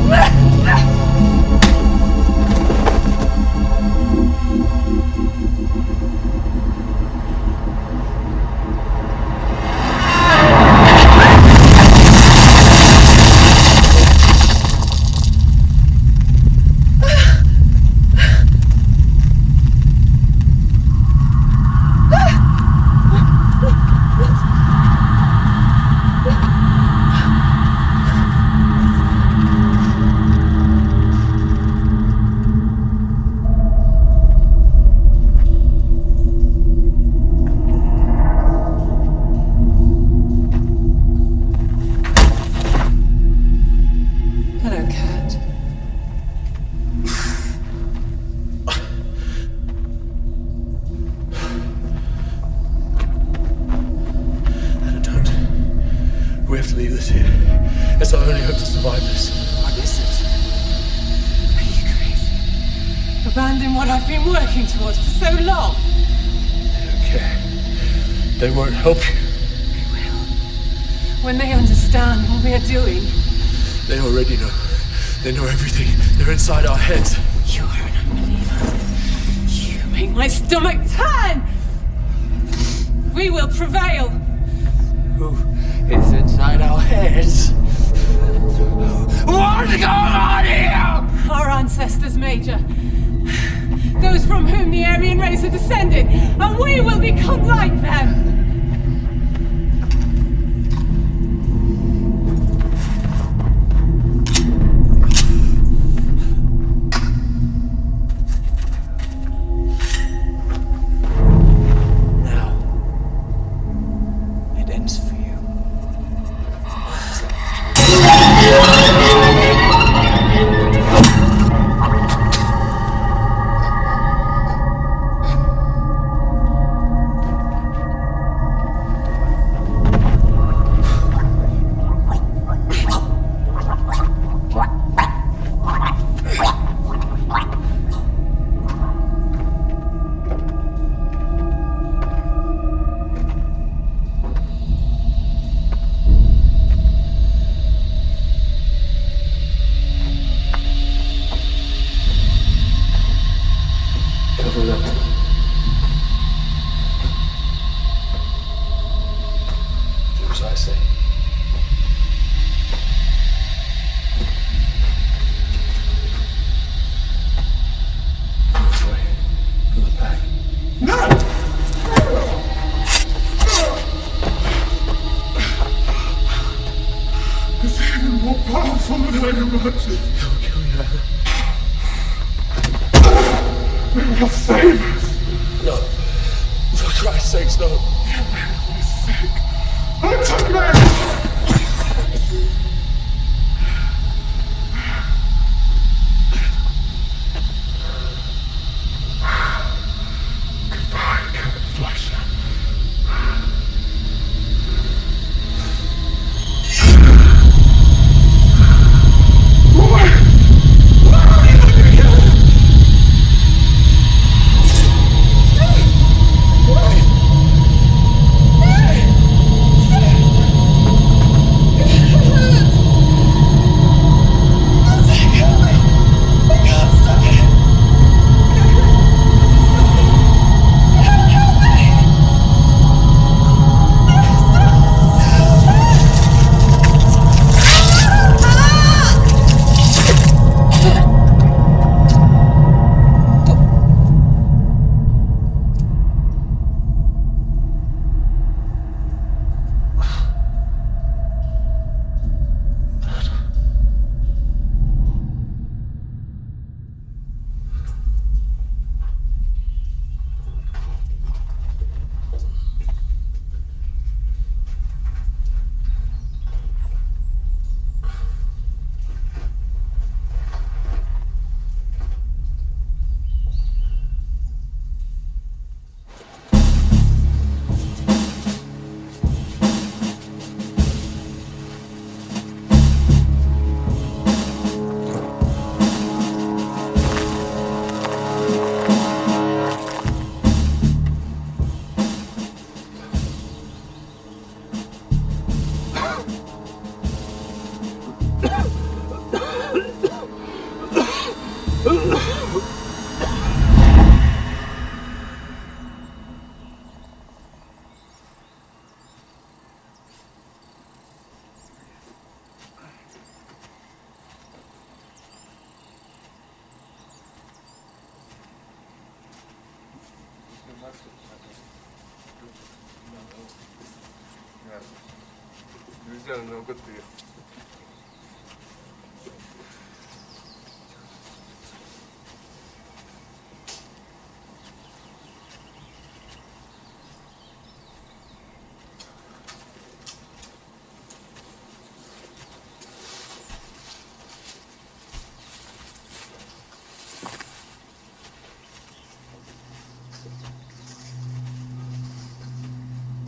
They won't help you. They will. When they understand what we are doing. They already know. They know everything. They're inside our heads. You're an unbeliever. You make my stomach turn! We will prevail. Who is inside our heads? What's going on here? Our ancestors, Major. Those from whom the Aryan race are descended, and we will become like them!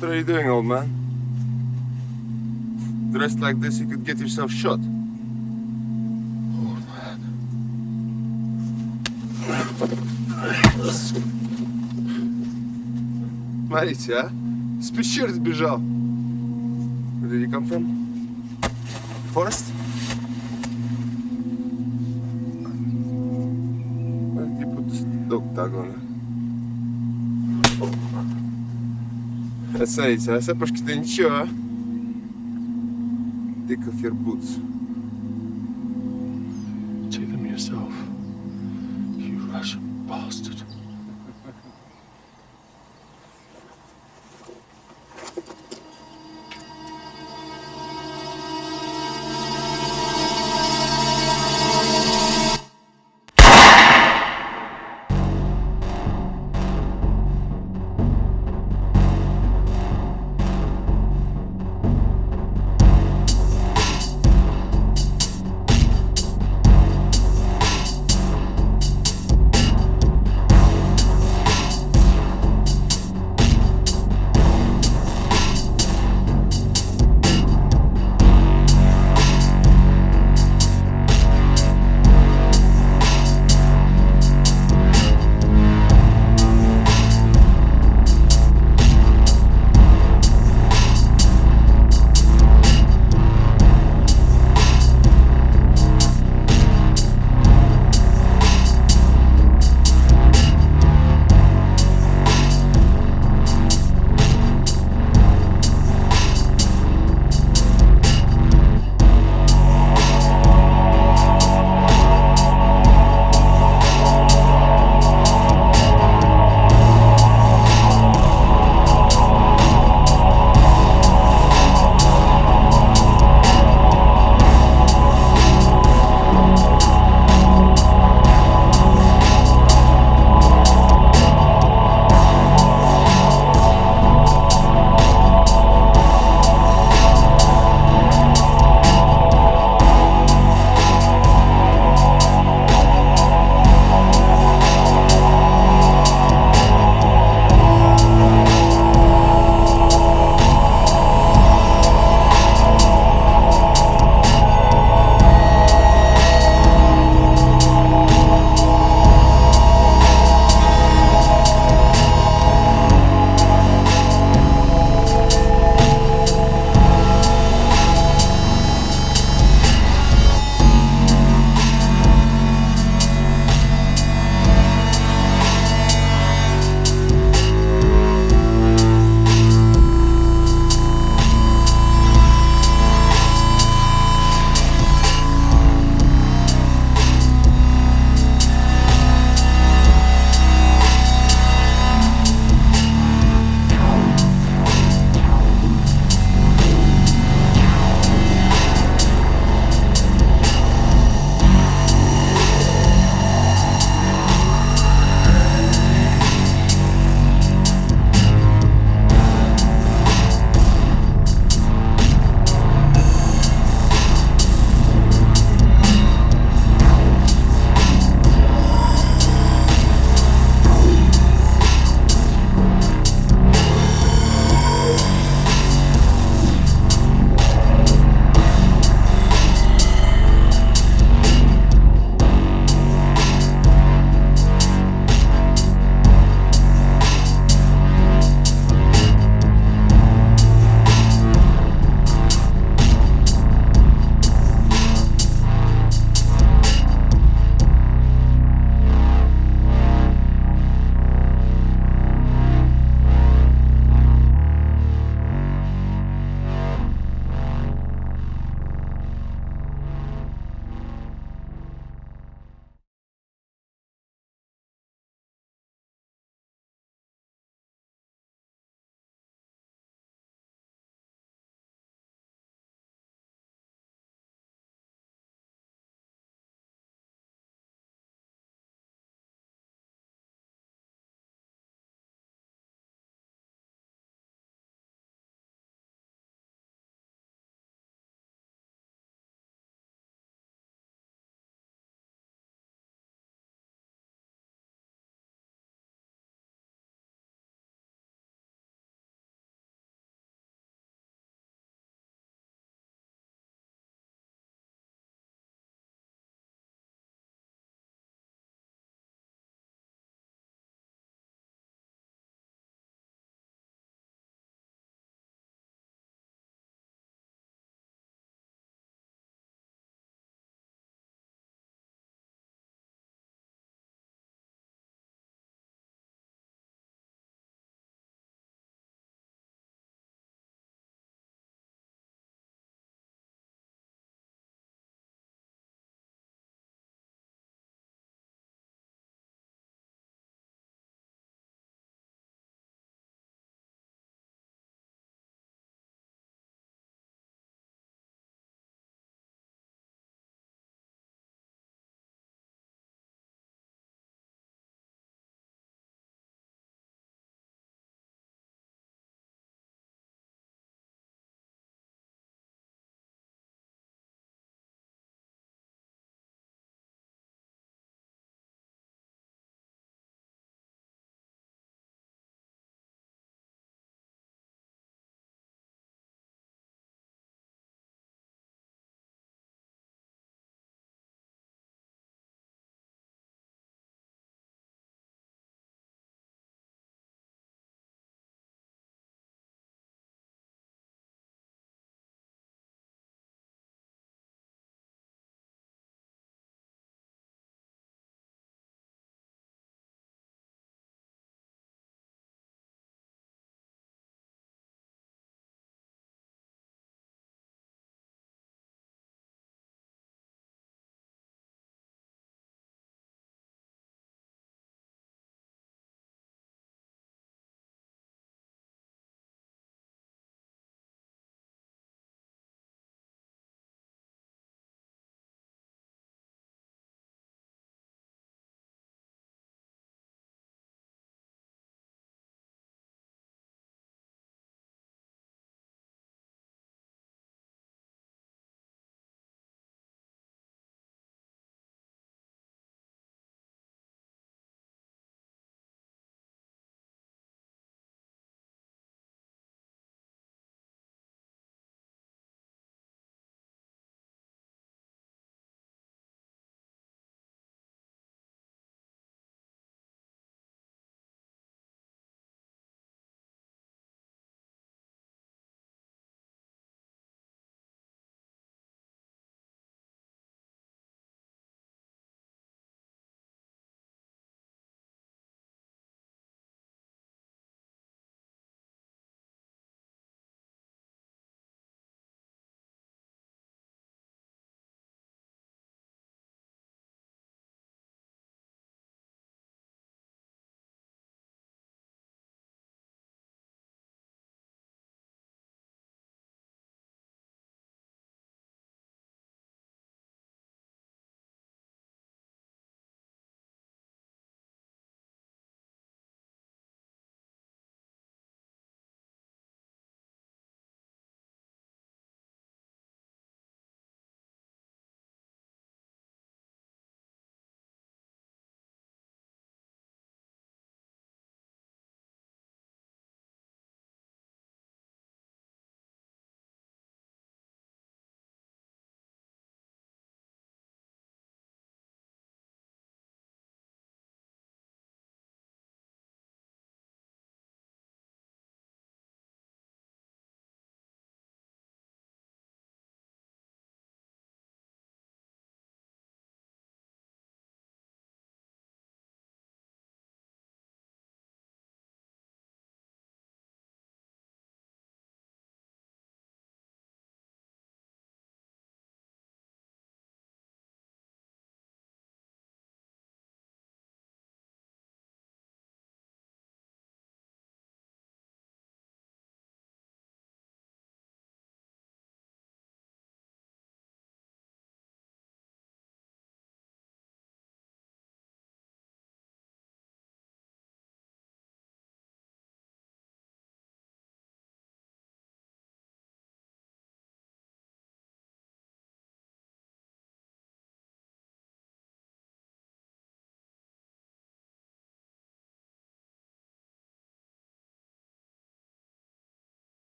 What are you doing, old man? Dressed like this, you could get yourself shot. Old man. Смотрите, а? С пещеры сбежал. Where did you come from? Forest? Where did you put this dog tag on? Смотрите, а сапожки-то ничего, а? Take off your boots. Take them yourself, you Russian bastard.